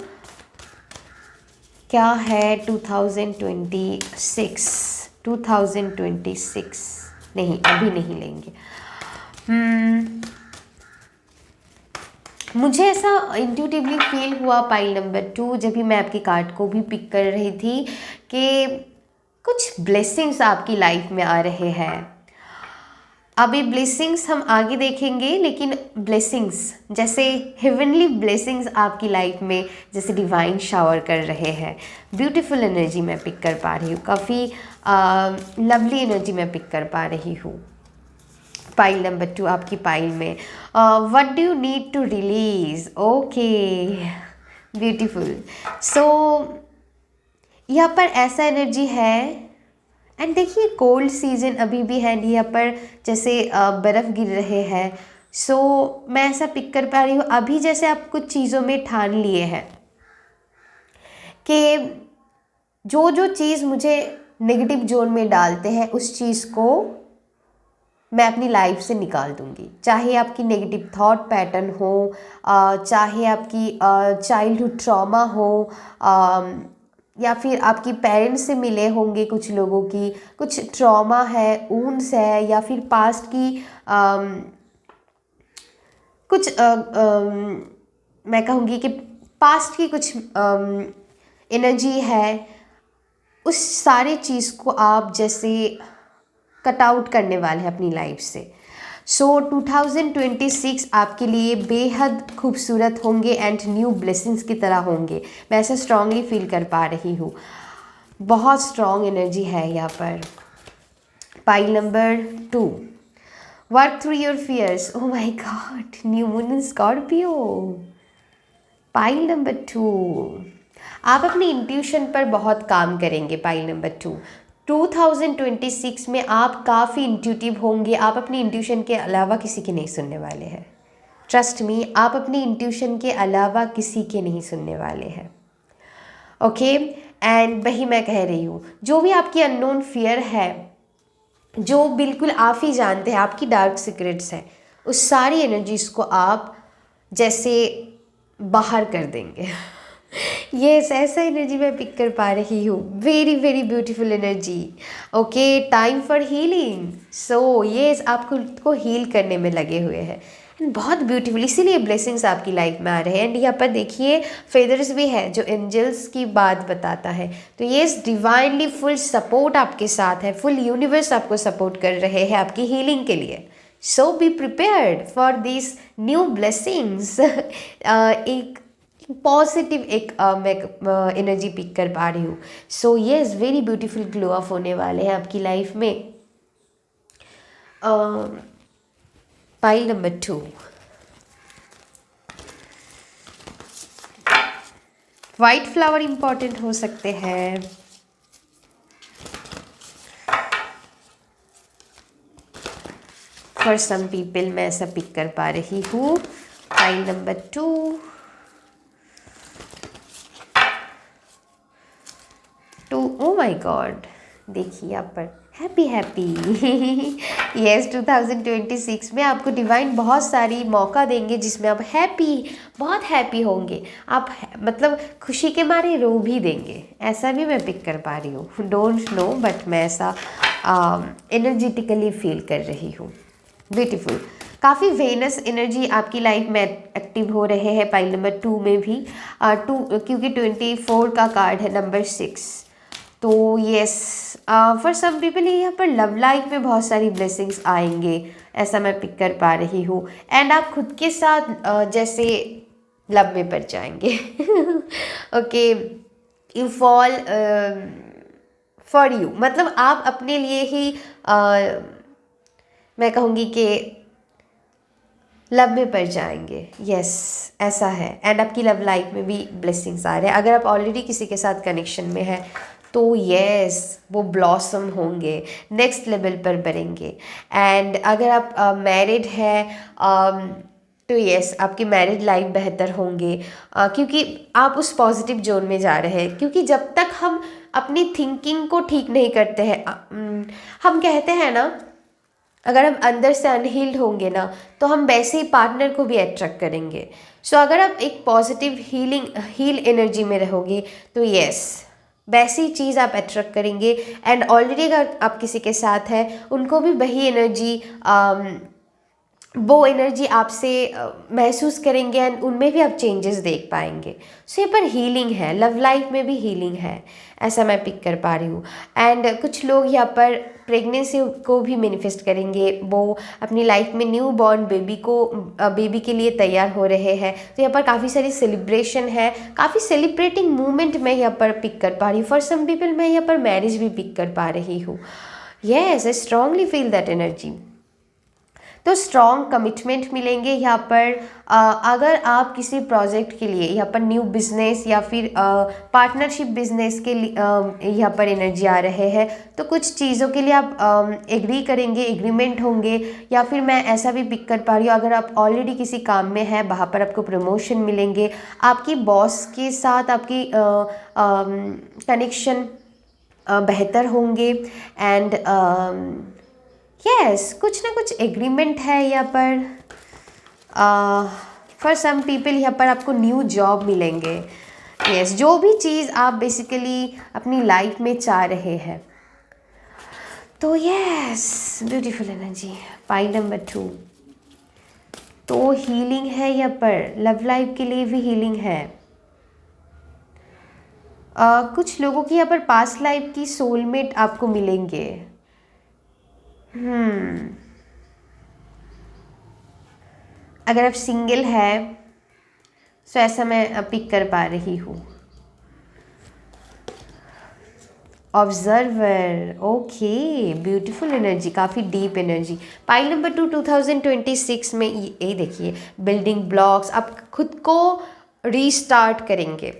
क्या है 2026 नहीं, अभी नहीं लेंगे। मुझे ऐसा इंट्यूटिवली फील हुआ पाइल नंबर 2 जब भी मैं आपके कार्ड को भी पिक कर रही थी कि कुछ ब्लेसिंग्स आपकी लाइफ में आ रहे हैं। अभी ब्लेसिंग्स हम आगे देखेंगे, लेकिन ब्लेसिंग्स जैसे हेवनली ब्लेसिंग्स आपकी लाइफ में जैसे डिवाइन शावर कर रहे हैं। ब्यूटीफुल एनर्जी मैं पिक कर पा रही हूँ, काफ़ी लवली एनर्जी मैं पिक कर पा रही हूँ पाइल नंबर 2 आपकी पाइल में। What do you need to release, okay beautiful. So यहाँ पर ऐसा एनर्जी है, एंड देखिए कोल्ड सीजन अभी भी है यहाँ पर, जैसे बर्फ़ गिर रहे हैं। सो मैं ऐसा पिक कर पा रही हूँ अभी, जैसे आप कुछ चीज़ों में ठान लिए हैं कि जो जो चीज़ मुझे नेगेटिव जोन में डालते हैं, उस चीज़ को मैं अपनी लाइफ से निकाल दूंगी। चाहे आपकी नेगेटिव थॉट पैटर्न हो, चाहे आपकी चाइल्डहुड ट्रॉमा हो, या फिर आपकी पेरेंट्स से मिले होंगे कुछ लोगों की, कुछ ट्रॉमा है, ऊन्स है, या फिर पास्ट की कुछ मैं कहूँगी कि पास्ट की कुछ एनर्जी है, उस सारे चीज़ को आप जैसे कट आउट करने वाले हैं अपनी लाइफ से। सो 2026 आपके लिए बेहद खूबसूरत होंगे एंड न्यू ब्लेसिंग्स की तरह होंगे। मैं ऐसा स्ट्रांगली फील कर पा रही हूँ, बहुत स्ट्रॉन्ग एनर्जी है यहाँ पर। Pile number 2, work through your fears. Oh my god, new moon in Scorpio. Pile number 2, आप अपनी इंट्यूशन पर बहुत काम करेंगे। पाइल नंबर 2, 2026 में आप काफ़ी इंट्यूटिव होंगे। आप अपनी इंट्यूशन के अलावा किसी की नहीं सुनने वाले हैं। ट्रस्ट मी, आप अपनी इंट्यूशन के अलावा किसी के नहीं सुनने वाले हैं। ओके, एंड वही मैं कह रही हूँ, जो भी आपकी अननोन फियर है, जो बिल्कुल आप ही जानते हैं, आपकी डार्क सीक्रेट्स हैं, उस सारी एनर्जीज को आप जैसे बाहर कर देंगे। यस, ऐसा एनर्जी मैं पिक कर पा रही हूँ। Very very beautiful energy. Okay, time for healing. So yes, आप खुद को हील करने में लगे हुए हैं। बहुत ब्यूटीफुल, इसीलिए ब्लेसिंग्स आपकी लाइफ में आ रहे हैं। एंड यहाँ पर देखिए फेदर्स भी है जो एंजल्स की बात बताता है। तो ये डिवाइनली फुल सपोर्ट आपके साथ है, फुल यूनिवर्स आपको सपोर्ट कर रहे हैं आपकी हीलिंग के लिए। So be prepared for this new blessings. एक पॉजिटिव एक मैं एनर्जी पिक कर पा रही हूँ। So yes, very beautiful glow up होने वाले हैं आपकी लाइफ में। Pile number 2, white flower important हो सकते हैं। फॉर सम पीपल मैं ऐसा पिक कर पा रही हूँ। Pile number 2, oh my God, देखिए यहाँ पर हैप्पी हैप्पी। यस, 2026 में आपको डिवाइन बहुत सारी मौका देंगे जिसमें आप बहुत हैप्पी होंगे। आप मतलब खुशी के मारे रो भी देंगे, ऐसा भी मैं पिक कर पा रही हूँ। डोंट नो, बट मैं ऐसा एनर्जेटिकली फील कर रही हूँ। ब्यूटीफुल, काफ़ी वेनस एनर्जी आपकी लाइफ में एक्टिव हो रहे हैं। पाइल नंबर 2 में भी 2, क्योंकि 24 का कार्ड है, नंबर 6। तो यस, फॉर सम पीपल यहाँ पर लव लाइफ में बहुत सारी ब्लेसिंग्स आएंगे, ऐसा मैं पिक कर पा रही हूँ। एंड आप खुद के साथ जैसे लव में पड़ जाएंगे। Okay, you fall for you, मतलब आप अपने लिए ही मैं कहूँगी कि लव में पड़ जाएंगे। यस, ऐसा है। एंड आपकी लव लाइफ में भी ब्लेसिंग्स आ रहे हैं। अगर आप ऑलरेडी किसी के साथ कनेक्शन में हैं तो यस, वो ब्लॉसम होंगे, नेक्स्ट लेवल पर बढ़ेंगे। एंड अगर आप मैरिड हैं तो यस, आपकी मैरिड लाइफ बेहतर होंगे, क्योंकि आप उस पॉजिटिव जोन में जा रहे हैं। क्योंकि जब तक हम अपनी थिंकिंग को ठीक नहीं करते हैं, हम कहते हैं ना, अगर हम अंदर से अनहील्ड होंगे ना, तो हम वैसे ही पार्टनर को भी अट्रैक्ट करेंगे। सो अगर आप एक पॉजिटिव हील एनर्जी में रहोगे तो यस, वैसी चीज़ आप अट्रैक्ट करेंगे। एंड ऑलरेडी अगर आप किसी के साथ हैं, उनको भी वही एनर्जी वो एनर्जी आपसे महसूस करेंगे एंड उनमें भी आप चेंजेस देख पाएंगे। सो ये पर हीलिंग है, लव लाइफ में भी हीलिंग है, ऐसा मैं पिक कर पा रही हूँ। एंड कुछ लोग यहाँ पर प्रेगनेंसी को भी मैनिफेस्ट करेंगे, वो अपनी लाइफ में न्यू बॉर्न बेबी के लिए तैयार हो रहे हैं। तो यहाँ पर काफ़ी सारी सेलिब्रेशन है, काफ़ी सेलिब्रेटिंग मूवमेंट मैं यहाँ पर पिक कर पा रही हूँ। फॉर सम पीपल मैं यहाँ पर मैरिज भी पिक कर पा रही हूँ। Yes, I strongly feel that energy. तो स्ट्रॉन्ग कमिटमेंट मिलेंगे यहाँ पर। अगर आप किसी प्रोजेक्ट के लिए यहाँ पर न्यू बिजनेस या फिर पार्टनरशिप बिजनेस के लिए यहाँ पर एनर्जी आ रहे हैं, तो कुछ चीज़ों के लिए आप एग्री करेंगे, एग्रीमेंट होंगे। या फिर मैं ऐसा भी पिक कर पा रही हूँ, अगर आप ऑलरेडी किसी काम में हैं, वहाँ पर आपको प्रमोशन मिलेंगे। आपकी बॉस के साथ आपकी कनेक्शन बेहतर होंगे। एंड यस, कुछ ना कुछ एग्रीमेंट है यहाँ पर। फॉर सम पीपल यहाँ पर आपको न्यू जॉब मिलेंगे। यस, जो भी चीज़ आप बेसिकली अपनी लाइफ में चाह रहे हैं। तो yes, beautiful energy. Pile number 2, तो हीलिंग है यहाँ पर, लव लाइफ के लिए भी हीलिंग है। कुछ लोगों की यहाँ पर पास्ट लाइफ की सोलमेट आपको मिलेंगे। अगर आप सिंगल है तो ऐसा मैं पिक कर पा रही हूँ। ऑब्जर्वर, ओके, ब्यूटीफुल एनर्जी, काफ़ी डीप एनर्जी। पाइल नंबर 2 2026 में ये देखिए, बिल्डिंग ब्लॉक्स, आप खुद को रीस्टार्ट करेंगे,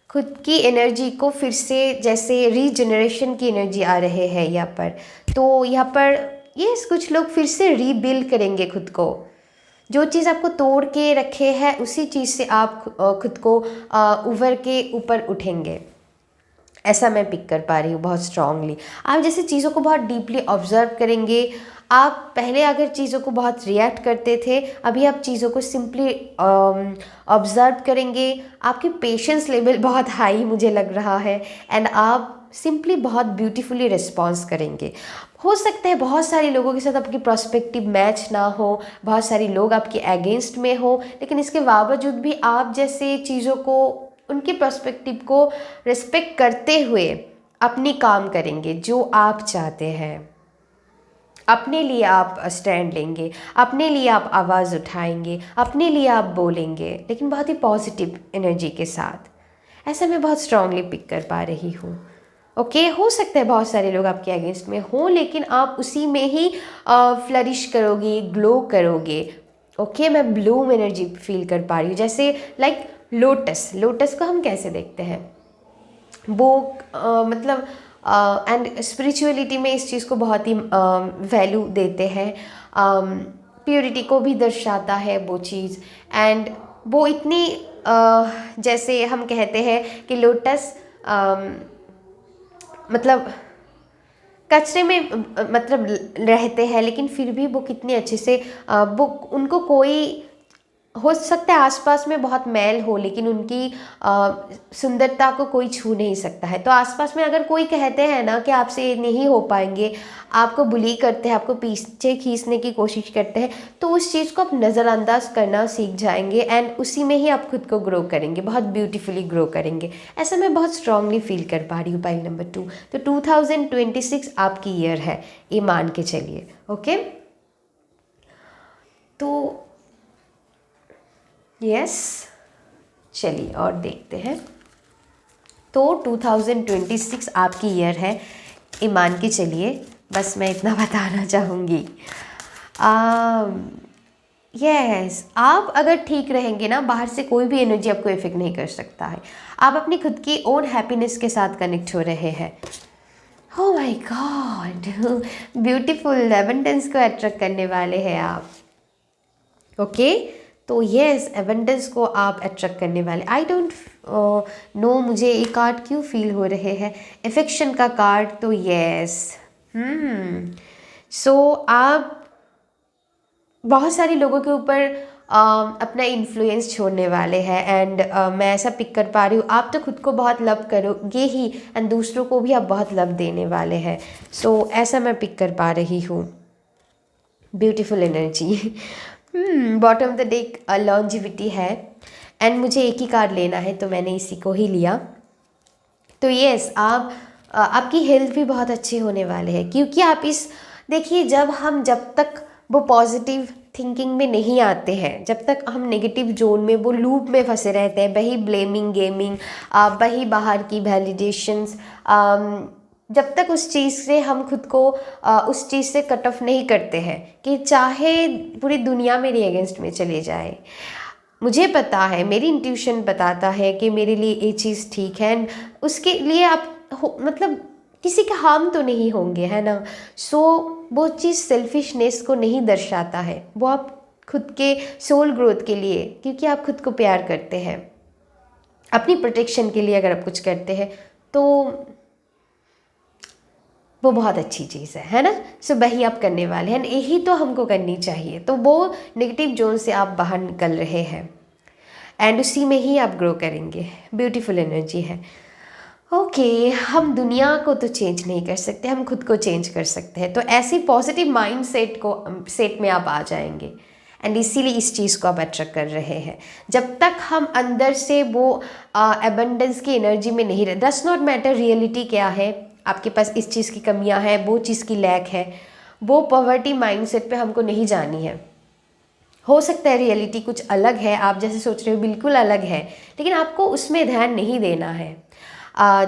खुद की एनर्जी को फिर से, जैसे रीजनरेशन की एनर्जी आ रहे हैं यहाँ पर। तो यहाँ पर यस, कुछ लोग फिर से रीबिल्ड करेंगे खुद को। जो चीज़ आपको तोड़ के रखे हैं उसी चीज़ से आप खुद को उभर के ऊपर उठेंगे, ऐसा मैं पिक कर पा रही हूँ बहुत स्ट्रांगली। आप जैसे चीज़ों को बहुत डीपली ऑब्जर्व करेंगे। आप पहले अगर चीज़ों को बहुत रिएक्ट करते थे, अभी आप चीज़ों को सिंपली ऑब्जर्व करेंगे। आपकी पेशेंस लेवल बहुत हाई मुझे लग रहा है, एंड आप सिंपली बहुत ब्यूटीफुली रिस्पॉन्स करेंगे। हो सकता है बहुत सारे लोगों के साथ आपकी प्रोस्पेक्टिव मैच ना हो, बहुत सारे लोग आपके अगेंस्ट में हो, लेकिन इसके बावजूद भी आप जैसे चीज़ों को, उनके पर्सपेक्टिव को रिस्पेक्ट करते हुए अपनी काम करेंगे जो आप चाहते हैं। अपने लिए आप स्टैंड लेंगे, अपने लिए आप आवाज़ उठाएंगे, अपने लिए आप बोलेंगे, लेकिन बहुत ही पॉजिटिव एनर्जी के साथ। ऐसा मैं बहुत स्ट्रांगली पिक कर पा रही हूँ। ओके, हो सकता है बहुत सारे लोग आपके अगेंस्ट में हों, लेकिन आप उसी में ही फ्लरिश करोगे, ग्लो करोगे। ओके, मैं ब्लूम एनर्जी फील कर पा रही हूँ, जैसे लाइक लोटस को हम कैसे देखते हैं, वो मतलब एंड स्पिरिचुअलिटी में इस चीज़ को बहुत ही वैल्यू देते हैं। प्योरिटी को भी दर्शाता है वो चीज़, एंड वो इतनी जैसे हम कहते हैं कि लोटस मतलब कचरे में मतलब रहते हैं, लेकिन फिर भी वो कितने अच्छे से वो, उनको कोई, हो सकता है आसपास में बहुत मैल हो, लेकिन उनकी सुंदरता को कोई छू नहीं सकता है। तो आसपास में अगर कोई कहते हैं ना कि आपसे ये नहीं हो पाएंगे, आपको बुली करते हैं, आपको पीछे खींचने की कोशिश करते हैं, तो उस चीज़ को आप नज़रअंदाज करना सीख जाएंगे, एंड उसी में ही आप खुद को ग्रो करेंगे, बहुत ब्यूटीफुली ग्रो करेंगे। ऐसा मैं बहुत स्ट्रांगली फील कर पा रही हूँ पाइल नंबर 2। तो 2026 आपकी ईयर है, ये मान के चलिए। ओके, तो यस, चलिए और देखते हैं। तो 2026 आपकी ईयर है, ईमान के चलिए, बस मैं इतना बताना चाहूँगी। यस, आप अगर ठीक रहेंगे ना, बाहर से कोई भी एनर्जी आपको इफेक्ट नहीं कर सकता है। आप अपनी खुद की ओन हैप्पीनेस के साथ कनेक्ट हो रहे हैं। ओह माय गॉड, ब्यूटीफुल एबंडेंस को अट्रैक्ट करने वाले हैं आप। ओके, तो येस, एबंडेंस को आप अट्रैक्ट करने वाले। आई डोंट नो मुझे ये कार्ड क्यों फील हो रहे हैं, एफेक्शन का कार्ड। तो येस, सो आप बहुत सारे लोगों के ऊपर अपना इन्फ्लुएंस छोड़ने वाले हैं, एंड मैं ऐसा पिक कर पा रही हूँ, आप तो खुद को बहुत लव करोगे ही, एंड दूसरों को भी आप बहुत लव देने वाले हैं। सो ऐसा मैं पिक कर पा रही हूँ, beautiful energy. Bottom of the deck longevity है, एंड मुझे एक ही कार्ड लेना है, तो मैंने इसी को ही लिया। तो येस, आप आपकी हेल्थ भी बहुत अच्छे होने वाले हैं, क्योंकि आप इस, देखिए, जब तक वो पॉजिटिव थिंकिंग में नहीं आते हैं, जब तक हम नेगेटिव जोन में, वो लूप में फंसे रहते हैं, वही ब्लेमिंग गेमिंग, वही बाहर की वैलिडेशंस, जब तक उस चीज़ से हम खुद को उस चीज़ से कट ऑफ नहीं करते हैं कि चाहे पूरी दुनिया मेरे अगेंस्ट में चले जाए, मुझे पता है, मेरी इंट्यूशन बताता है कि मेरे लिए ये चीज़ ठीक है, उसके लिए आप मतलब किसी का हार्म तो नहीं होंगे, है ना। सो वो चीज़ सेल्फिशनेस को नहीं दर्शाता है, वो आप खुद के सोल ग्रोथ के लिए, क्योंकि आप खुद को प्यार करते हैं, अपनी प्रोटेक्शन के लिए अगर आप कुछ करते हैं तो वो बहुत अच्छी चीज़ है ना। सो वही आप करने वाले हैं, यही तो हमको करनी चाहिए। तो वो नेगेटिव जोन से आप बाहर निकल रहे हैं, एंड उसी में ही आप ग्रो करेंगे। ब्यूटीफुल एनर्जी है। ओके, हम दुनिया को तो चेंज नहीं कर सकते, हम खुद को चेंज कर सकते हैं। तो ऐसी पॉजिटिव माइंड सेट में आप आ जाएंगे, एंड इसीलिए इस चीज़ को आप अट्रैक्ट कर रहे हैं। जब तक हम अंदर से वो एबंडेंस की एनर्जी में नहीं रहे, डस नॉट मैटर रियलिटी क्या है, आपके पास इस चीज़ की कमियां हैं, वो चीज़ की लैक है, वो पॉवर्टी माइंडसेट पे हमको नहीं जानी है। हो सकता है रियलिटी कुछ अलग है, आप जैसे सोच रहे हो बिल्कुल अलग है, लेकिन आपको उसमें ध्यान नहीं देना है।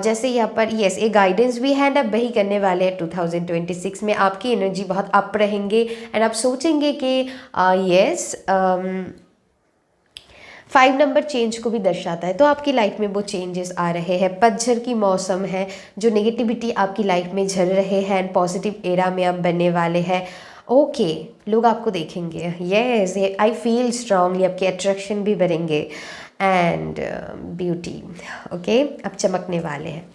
जैसे यहाँ पर यस एक गाइडेंस भी है एंड आप वही करने वाले हैं 2026 में। आपकी एनर्जी बहुत अप रहेंगे एंड आप सोचेंगे कि यस 5 नंबर चेंज को भी दर्शाता है, तो आपकी लाइफ में वो चेंजेस आ रहे हैं। पतझड़ की मौसम है, जो नेगेटिविटी आपकी लाइफ में झल रहे हैं एंड पॉजिटिव एरा में आप बनने वाले हैं। ओके लोग आपको देखेंगे, यस आई फील स्ट्रांगली, आपके अट्रैक्शन भी बढ़ेंगे एंड ब्यूटी ओके आप चमकने वाले हैं,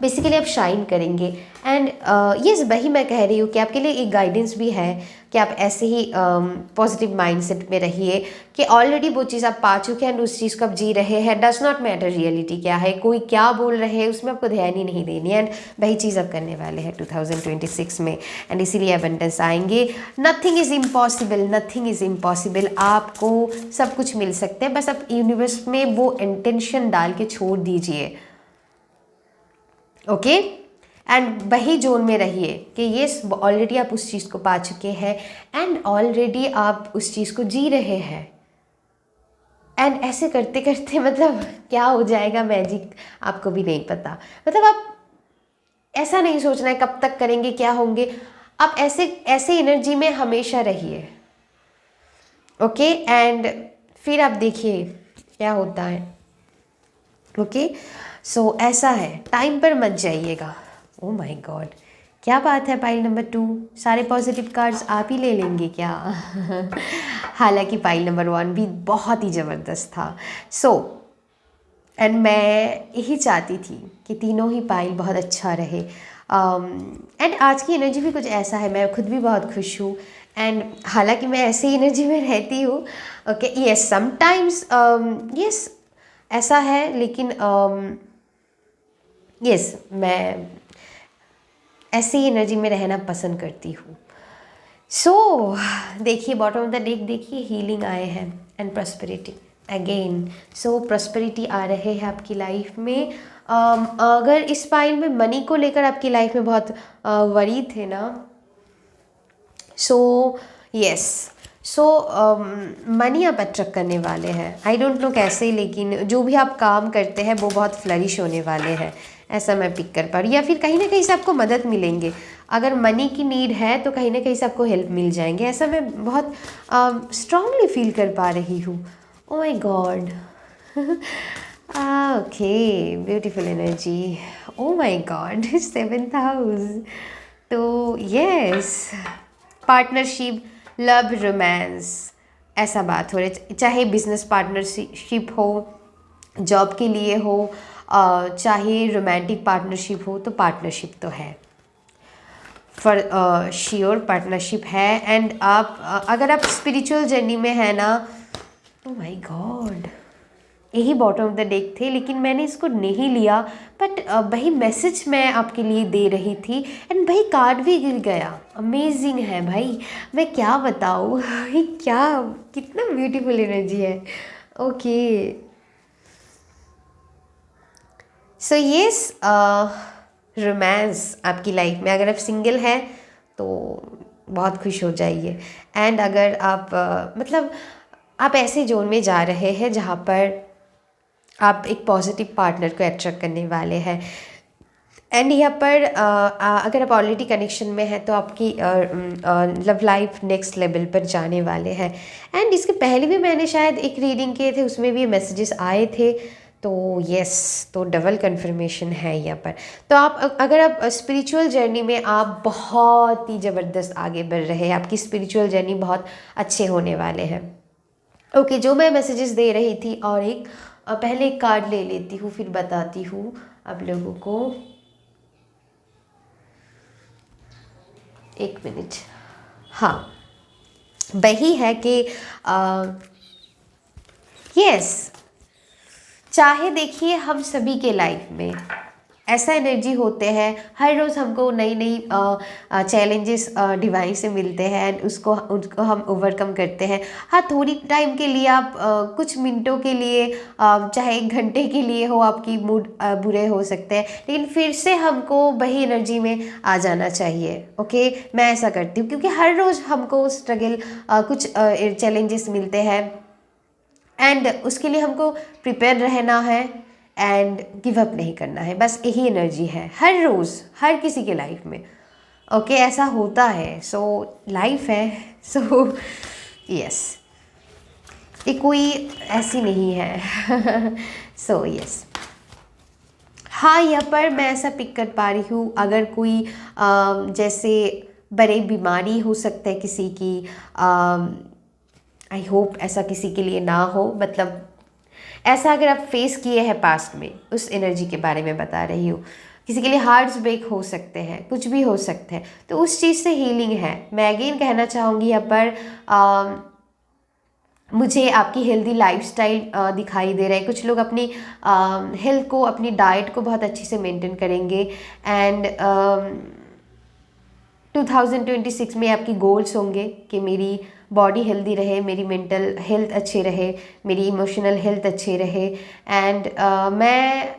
बेसिकली आप शाइन करेंगे एंड यस वही मैं कह रही हूँ कि आपके लिए एक गाइडेंस भी है कि आप ऐसे ही पॉजिटिव माइंडसेट में रहिए कि ऑलरेडी वो चीज़ आप पा चुके हैं एंड उस चीज़ को आप जी रहे हैं। डज नॉट मैटर रियलिटी क्या है, कोई क्या बोल रहे हैं, उसमें आपको ध्यान ही नहीं देनी एंड वही चीज़ आप करने वाले हैं 2026 में एंड इसीलिए अबंडेंस आएंगे। Nothing is impossible, nothing is impossible, आपको सब कुछ मिल सकता है, बस आप यूनिवर्स में वो इंटेंशन डाल के छोड़ दीजिए ओके एंड वही जोन में रहिए कि ये ऑलरेडी आप उस चीज़ को पा चुके हैं एंड ऑलरेडी आप उस चीज़ को जी रहे हैं एंड ऐसे करते करते मतलब क्या हो जाएगा मैजिक आपको भी नहीं पता। मतलब आप ऐसा नहीं सोचना है कब तक करेंगे क्या होंगे, आप ऐसे ऐसे एनर्जी में हमेशा रहिए ओके एंड फिर आप देखिए क्या होता है ओके सो ऐसा है, टाइम पर मत जाइएगा। ओ माय गॉड क्या बात है, पाइल नंबर 2 सारे पॉजिटिव कार्ड्स आप ही ले लेंगे क्या? हालांकि पाइल नंबर 1 भी बहुत ही ज़बरदस्त था। सो एंड मैं यही चाहती थी कि तीनों ही पाइल बहुत अच्छा रहे एंड आज की एनर्जी भी कुछ ऐसा है, मैं खुद भी बहुत खुश हूँ एंड हालांकि मैं ऐसी एनर्जी में रहती हूँ ओके यस समटाइम्स यस ऐसा है, लेकिन यस मैं ऐसी एनर्जी में रहना पसंद करती हूँ। सो देखिए बॉटम ऑफ द डेक देखिए हीलिंग आए हैं and prosperity again. So prosperity आ रहे हैं आपकी लाइफ में। अगर इस पाइल में मनी को लेकर आपकी लाइफ में बहुत वरी थे ना, सो यस सो मनी आप अट्रैक्ट करने वाले हैं। आई डोंट नो कैसे, लेकिन जो भी आप काम करते हैं वो बहुत फ्लरिश होने वाले हैं, ऐसा मैं पिक कर पा रही हूँ। या फिर कहीं ना कहीं से आपको मदद मिलेंगे, अगर मनी की नीड है तो कहीं ना कहीं से आपको हेल्प मिल जाएंगे, ऐसा मैं बहुत स्ट्रांगली फील कर पा रही हूँ। Oh my God okay beautiful energy. Oh my God 7th house. तो यस पार्टनरशिप लव रोमांस ऐसा बात हो रही, चाहे बिजनेस पार्टनरशिप हो, जॉब के लिए हो, चाहे रोमांटिक पार्टनरशिप हो, तो पार्टनरशिप तो है फॉर श्योर पार्टनरशिप है। एंड आप अगर आप स्पिरिचुअल जर्नी में है ना, ओ माय गॉड यही बॉटम ऑफ द डेक थे, लेकिन मैंने इसको नहीं लिया, बट वही मैसेज मैं आपके लिए दे रही थी एंड वही कार्ड भी गिर गया। अमेजिंग है भाई, मैं क्या बताऊँ ये क्या कितना ब्यूटीफुल एनर्जी है। ओके सो यस रोमांस आपकी लाइफ में, अगर आप सिंगल हैं तो बहुत खुश हो जाइए एंड अगर आप मतलब आप ऐसे जोन में जा रहे हैं जहाँ पर आप एक पॉजिटिव पार्टनर को अट्रैक्ट करने वाले हैं एंड यहाँ पर अगर आप ऑलरेडी कनेक्शन में हैं तो आपकी लव लाइफ नेक्स्ट लेवल पर जाने वाले हैं। एंड इसके पहले भी मैंने शायद एक रीडिंग किए थे, उसमें भी मैसेजेस आए थे, तो यस तो डबल कंफर्मेशन है यहाँ पर। तो आप अगर आप स्पिरिचुअल जर्नी में आप बहुत ही ज़बरदस्त आगे बढ़ रहे हैं, आपकी स्पिरिचुअल जर्नी बहुत अच्छे होने वाले हैं। ओके जो मैं मैसेजेस दे रही थी, और एक पहले एक कार्ड ले लेती हूँ फिर बताती हूँ आप लोगों को, एक मिनट। हाँ वही है कि यस चाहे देखिए हम सभी के लाइफ में ऐसा एनर्जी होते हैं, हर रोज़ हमको नई नई चैलेंजेस डिवाइन से मिलते हैं एंड उसको हम ओवरकम करते हैं। हाँ, थोड़ी टाइम के लिए आप कुछ मिनटों के लिए चाहे 1 घंटे के लिए हो, आपकी मूड बुरे हो सकते हैं, लेकिन फिर से हमको वही एनर्जी में आ जाना चाहिए। ओके, मैं ऐसा करती हूँ क्योंकि हर रोज़ हमको स्ट्रगल कुछ चैलेंजेस मिलते हैं एंड उसके लिए हमको प्रिपेयर रहना है एंड गिव अप नहीं करना है। बस यही एनर्जी है हर रोज़ हर किसी के लाइफ में। ओके, ऐसा होता है। सो लाइफ है। सो यस, ये कोई ऐसी नहीं है। सो यस, हाँ, यहाँ पर मैं ऐसा पिक कर पा रही हूँ, अगर कोई जैसे बड़े बीमारी हो सकता है किसी की, आई होप ऐसा किसी के लिए ना हो, मतलब ऐसा अगर आप फेस किए हैं पास्ट में, उस एनर्जी के बारे में बता रही हूँ। किसी के लिए हार्ट्स ब्रेक हो सकते हैं, कुछ भी हो सकते हैं, तो उस चीज़ से हीलिंग है। मैं अगेन कहना चाहूँगी यहाँ पर मुझे आपकी हेल्दी लाइफस्टाइल दिखाई दे रहा है। कुछ लोग अपनी हेल्थ को, अपनी डाइट को बहुत अच्छे से मेंटेन करेंगे एंड 2026 में आपकी गोल्स होंगे कि मेरी बॉडी हेल्दी रहे, मेरी मेंटल हेल्थ अच्छी रहे, मेरी इमोशनल हेल्थ अच्छी रहे एंड मैं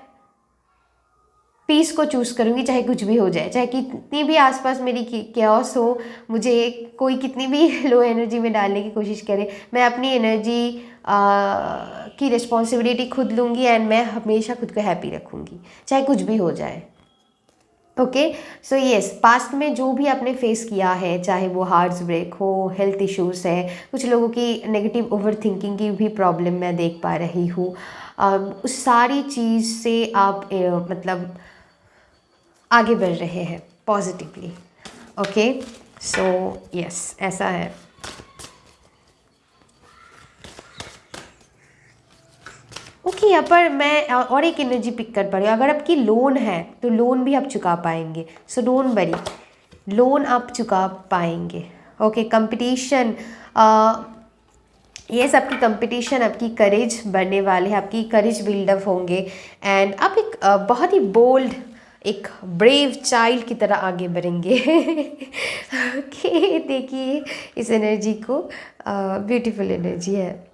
पीस को चूज़ करूँगी, चाहे कुछ भी हो जाए, चाहे कितनी भी आसपास मेरी कैओस हो, मुझे कोई कितनी भी लो एनर्जी में डालने की कोशिश करे, मैं अपनी एनर्जी की रिस्पॉन्सिबिलिटी खुद लूँगी एंड मैं हमेशा खुद को हैप्पी रखूँगी, चाहे कुछ भी हो जाए। ओके, सो यस, पास्ट में जो भी आपने फेस किया है, चाहे वो हार्ट्स ब्रेक हो, हेल्थ इश्यूज़ है, कुछ लोगों की नेगेटिव ओवर थिंकिंग की भी प्रॉब्लम मैं देख पा रही हूँ, उस सारी चीज़ से आप मतलब आगे बढ़ रहे हैं पॉजिटिवली। ओके, सो यस, ऐसा है। ओके, यहाँ पर मैं और एक एनर्जी पिक कर पा रही हूँ। अगर आपकी लोन है तो लोन भी आप चुका पाएंगे, सो डोंट वरी, लोन आप चुका पाएंगे। ओके, कंपटीशन, यस, आपकी कंपटीशन, आपकी करेज बढ़ने वाले हैं, आपकी करेज बिल्डअप होंगे एंड आप एक बहुत ही बोल्ड, एक ब्रेव चाइल्ड की तरह आगे बढ़ेंगे। ओके, देखिए इस एनर्जी को, ब्यूटीफुल एनर्जी है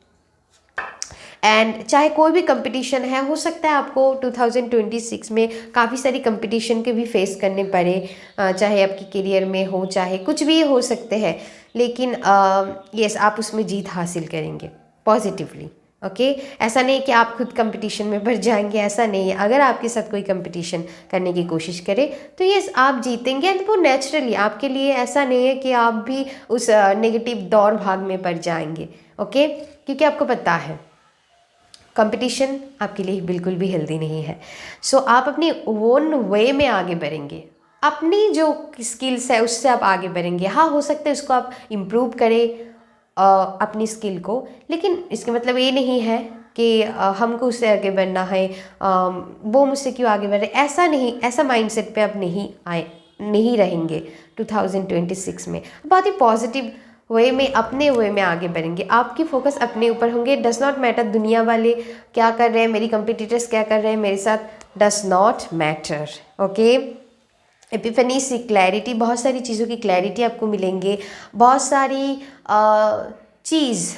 एंड चाहे कोई भी कंपटीशन है, हो सकता है आपको 2026 में काफ़ी सारी कंपटीशन के भी फेस करने पड़े, चाहे आपकी करियर में हो, चाहे कुछ भी हो सकते हैं, लेकिन यस, आप उसमें जीत हासिल करेंगे पॉजिटिवली। ओके, ऐसा नहीं कि आप खुद कंपटीशन में बढ़ जाएंगे, ऐसा नहीं है। अगर आपके साथ कोई कंपटीशन करने की कोशिश करे तो यस, आप जीतेंगे एंड वो नेचुरली आपके लिए, ऐसा नहीं है कि आप भी उस नेगेटिव दौड़ भाग में पड़ जाएंगे। ओके, क्योंकि आपको पता है कंपटीशन आपके लिए बिल्कुल भी हेल्दी नहीं है। सो आप अपनी ओन वे में आगे बढ़ेंगे, अपनी जो स्किल्स है उससे आप आगे बढ़ेंगे। हाँ, हो सकता है उसको आप इम्प्रूव करें अपनी स्किल को, लेकिन इसका मतलब ये नहीं है कि हमको उससे आगे बढ़ना है, वो मुझसे क्यों आगे बढ़ रहे, ऐसा नहीं, ऐसा माइंडसेट पे आप नहीं रहेंगे 2026 में। बहुत ही पॉजिटिव वे में, अपने वे में आगे बढ़ेंगे, आपकी फोकस अपने ऊपर होंगे। डज नॉट मैटर दुनिया वाले क्या कर रहे हैं, मेरी कंपिटिटर्स क्या कर रहे हैं मेरे साथ, does not matter. Okay, epiphany see clarity, बहुत सारी चीज़ों की क्लैरिटी आपको मिलेंगे, बहुत सारी चीज़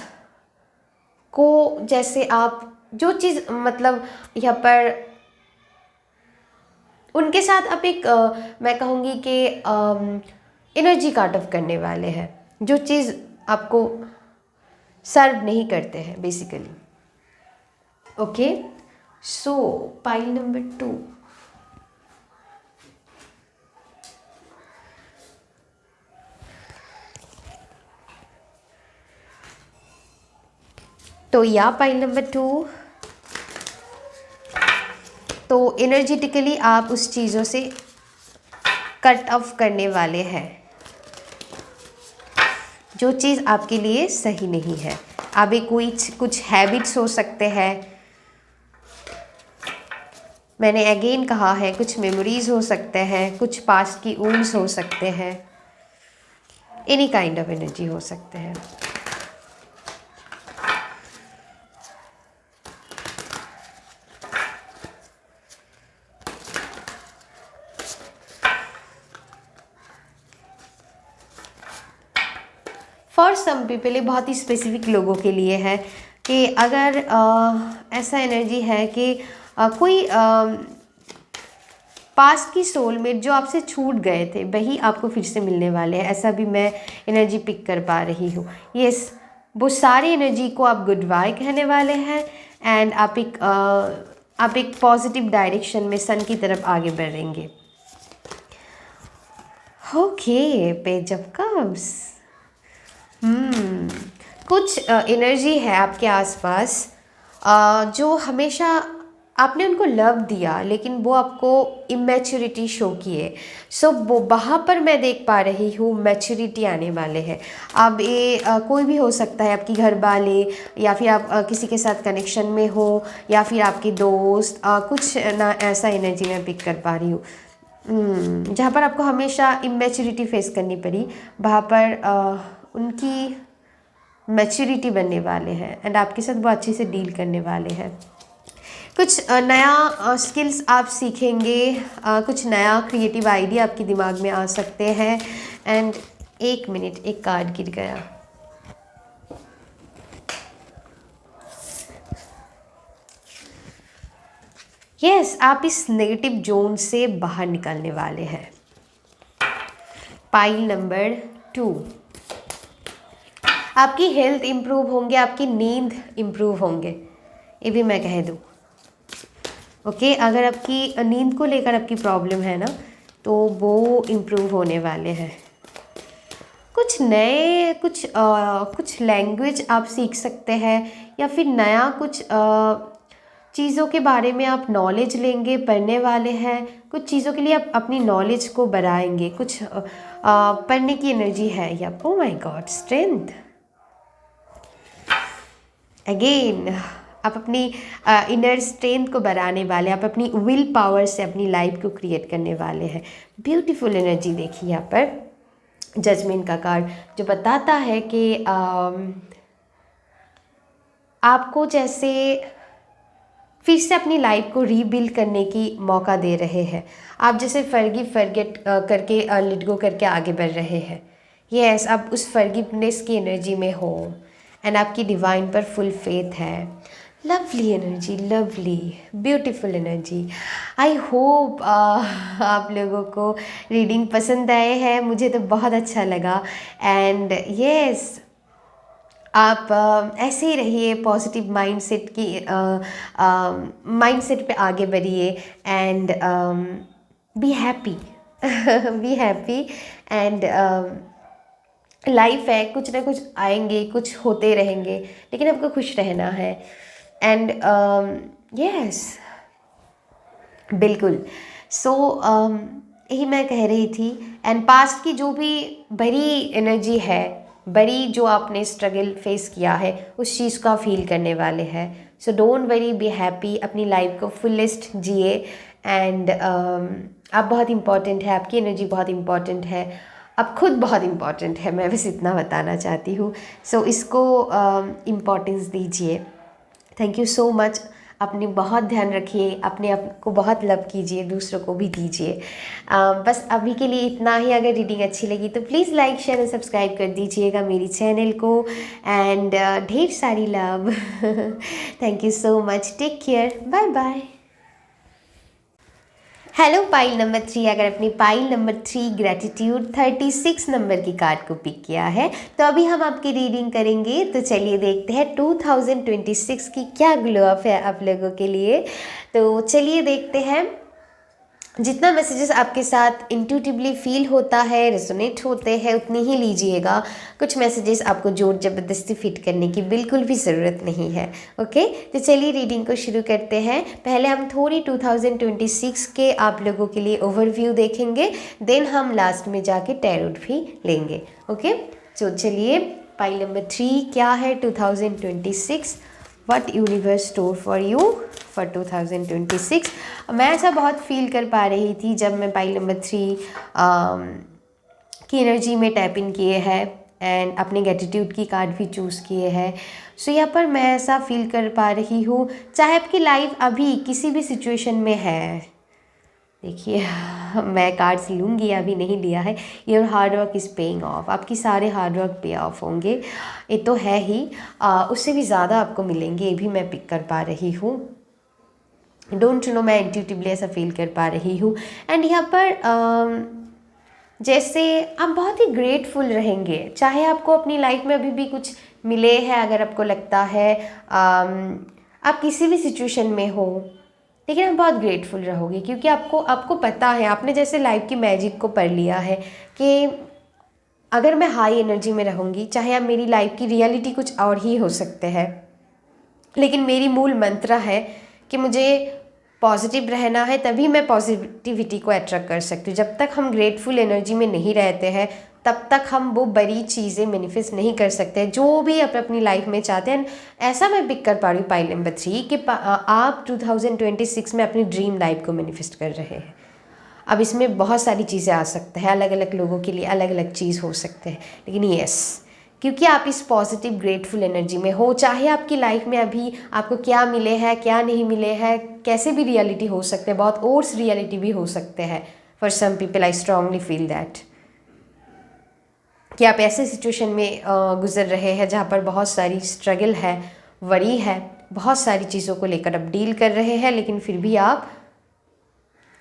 को, जैसे आप जो चीज़ मतलब यहाँ पर उनके साथ आप एक मैं कहूँगी कि एनर्जी काट ऑफ करने वाले हैं, जो चीज़ आपको सर्व नहीं करते हैं बेसिकली। ओके, सो पाइल नंबर 2, तो या पाइल नंबर 2, तो एनर्जेटिकली आप उस चीज़ों से कट ऑफ करने वाले हैं जो चीज़ आपके लिए सही नहीं है। अभी कुछ हैबिट्स हो सकते हैं, मैंने अगेन कहा है, कुछ मेमोरीज हो सकते हैं, कुछ पास्ट की वुंड्स हो सकते हैं, एनी काइंड ऑफ एनर्जी हो सकते हैं। फॉर सम पीपल, ये बहुत ही स्पेसिफिक लोगों के लिए है कि अगर ऐसा एनर्जी है कि कोई पास्ट की सोलमेट जो आपसे छूट गए थे वही आपको फिर से मिलने वाले हैं, ऐसा भी मैं एनर्जी पिक कर पा रही हूँ। यस, वो सारी एनर्जी को आप गुड बाय कहने वाले हैं एंड आप एक पॉजिटिव डायरेक्शन में सन की तरफ आगे बढ़ेंगे। Okay, page of cups. कुछ एनर्जी है आपके आसपास जो हमेशा आपने उनको लव दिया लेकिन वो आपको इमेच्योरिटी शो किए। सो वो वहाँ पर मैं देख पा रही हूँ मैच्योरिटी आने वाले हैं। अब ये कोई भी हो सकता है, आपकी घर वाले या फिर आप किसी के साथ कनेक्शन में हो या फिर आपके दोस्त, कुछ ना ऐसा एनर्जी मैं पिक कर पा रही हूँ। जहाँ पर आपको हमेशा इमेच्योरिटी फेस करनी पड़ी, वहाँ पर उनकी मैच्योरिटी बनने वाले हैं एंड आपके साथ वो अच्छे से डील करने वाले हैं। कुछ नया स्किल्स आप सीखेंगे, कुछ नया क्रिएटिव आइडिया आपके दिमाग में आ सकते हैं। एंड एक मिनट, एक कार्ड गिर गया। यस, आप इस नेगेटिव जोन से बाहर निकलने वाले हैं। पाइल नंबर 2, आपकी हेल्थ इम्प्रूव होंगे, आपकी नींद इम्प्रूव होंगे, ये भी मैं कह दूँ। ओके, अगर आपकी नींद को लेकर आपकी प्रॉब्लम है ना, तो वो इम्प्रूव होने वाले हैं। कुछ नए कुछ लैंग्वेज आप सीख सकते हैं या फिर नया कुछ चीज़ों के बारे में आप नॉलेज लेंगे, पढ़ने वाले हैं। कुछ चीज़ों के लिए आप अपनी नॉलेज को बढ़ाएंगे, कुछ पढ़ने की एनर्जी है या oh my God, strength. Again आप अपनी इनर स्ट्रेंथ को बढ़ाने वाले, आप अपनी विल पावर से अपनी लाइफ को क्रिएट करने वाले हैं। ब्यूटीफुल एनर्जी देखिए यहाँ पर, जजमेंट का कार्ड जो बताता है कि आपको जैसे फिर से अपनी लाइफ को रीबिल्ड करने की मौका दे रहे हैं। आप जैसे फॉरगेट करके लेट गो करके आगे बढ़ रहे हैं। यस, आप उस फॉरगिवनेस की एनर्जी में हो एंड आपकी डिवाइन पर फुल फेथ है। Lovely energy, lovely beautiful energy. I hope आप लोगों को रीडिंग पसंद आए हैं, मुझे तो बहुत अच्छा लगा। एंड यस, आप ऐसे ही रहिए, पॉजिटिव माइंडसेट की माइंडसेट पे आगे बढ़िए and be happy be happy. And life है, कुछ ना कुछ आएंगे, कुछ होते रहेंगे, लेकिन आपको खुश रहना है। एंड यस, बिल्कुल। सो यही मैं कह रही थी। एंड पास्ट की जो भी बड़ी एनर्जी है, बड़ी जो आपने स्ट्रगल फेस किया है, उस चीज़ को आप फील करने वाले हैं। So don't worry, be happy, अपनी लाइफ को फुलेस्ट जिए। एंड आप बहुत इम्पॉर्टेंट है, आपकी एनर्जी बहुत इम्पॉर्टेंट है, आप खुद बहुत इम्पॉर्टेंट है, मैं बस इतना बताना चाहती हूँ। सो इसको इम्पॉर्टेंस दीजिए। Thank you so much. अपने बहुत ध्यान रखिए, अपने आप को बहुत लव कीजिए, दूसरों को भी दीजिए। बस अभी के लिए इतना ही। अगर रीडिंग अच्छी लगी तो प्लीज़ लाइक, शेयर और सब्सक्राइब कर दीजिएगा मेरी चैनल को। एंड ढेर सारी love. Thank you so much, take care, bye bye. Hello pile number 3, अगर अपनी पाइल नंबर 3 ग्रेटिट्यूड 36 नंबर की कार्ड को पिक किया है तो अभी हम आपकी रीडिंग करेंगे। तो चलिए देखते हैं 2026 की क्या ग्लो अप है आप लोगों के लिए। तो चलिए देखते हैं। जितना मैसेजेस आपके साथ इंट्यूटिवली फील होता है, रेजोनेट होते हैं, उतनी ही लीजिएगा। कुछ मैसेजेस आपको जोर ज़बरदस्ती फिट करने की बिल्कुल भी ज़रूरत नहीं है। ओके, तो चलिए रीडिंग को शुरू करते हैं। पहले हम थोड़ी 2026 के आप लोगों के लिए ओवरव्यू देखेंगे, देन हम लास्ट में जाके टैरोट भी लेंगे। ओके, तो चलिए पाइल नंबर 3 क्या है 2026, what universe store for you for 2026। मैं ऐसा बहुत फील कर पा रही थी जब मैं पाइल नंबर 3 की एनर्जी में टैप इन किए हैं एंड अपने ग्रेटिट्यूड की कार्ड भी चूज़ किए हैं। सो यहाँ पर मैं ऐसा फील कर पा रही हूँ, चाहे आपकी लाइफ अभी किसी भी सिचुएशन में है, देखिए मैं कार्ड्स लूँगी, अभी नहीं लिया है। Your hard work is paying off, आपकी सारे हार्ड वर्क पे ऑफ होंगे, ये तो है ही। उससे भी ज़्यादा आपको मिलेंगे, ये भी मैं पिक कर पा रही हूँ। डोंट यू नो, मैं इंट्यूटिवली ऐसा फील कर पा रही हूँ। एंड यहाँ पर जैसे आप बहुत ही ग्रेटफुल रहेंगे, चाहे आपको अपनी लाइफ में अभी भी कुछ मिले है, अगर आपको लगता है आप किसी भी सिचुएशन में हो, लेकिन आप बहुत ग्रेटफुल रहोगे, क्योंकि आपको पता है, आपने जैसे लाइफ की मैजिक को पढ़ लिया है कि अगर मैं हाई एनर्जी में रहूँगी, चाहे अब मेरी लाइफ की रियलिटी कुछ और ही हो सकते हैं, लेकिन मेरी मूल मंत्र है कि मुझे पॉजिटिव रहना है, तभी मैं पॉजिटिविटी को अट्रैक्ट कर सकती हूँ। जब तक हम ग्रेटफुल एनर्जी में नहीं रहते हैं, तब तक हम वो बड़ी चीज़ें मैनिफेस्ट नहीं कर सकते जो भी आप अपनी लाइफ में चाहते हैं। ऐसा मैं पिक कर पा रही हूँ पाइल नंबर 3 कि आप 2026 में अपनी ड्रीम लाइफ को मैनिफेस्ट कर रहे हैं। अब इसमें बहुत सारी चीज़ें आ सकते हैं, अलग अलग लोगों के लिए अलग अलग चीज़ हो सकते हैं, लेकिन यस, क्योंकि आप इस पॉजिटिव ग्रेटफुल एनर्जी में हो, चाहे आपकी लाइफ में अभी आपको क्या मिले हैं, क्या नहीं मिले हैं, कैसे भी रियलिटी हो सकते हैं, बहुत ओर्स रियलिटी भी हो सकते हैं for some people. I strongly feel that कि आप ऐसे सिचुएशन में गुजर रहे हैं जहाँ पर बहुत सारी स्ट्रगल है, वरी है, बहुत सारी चीज़ों को लेकर आप डील कर रहे हैं, लेकिन फिर भी आप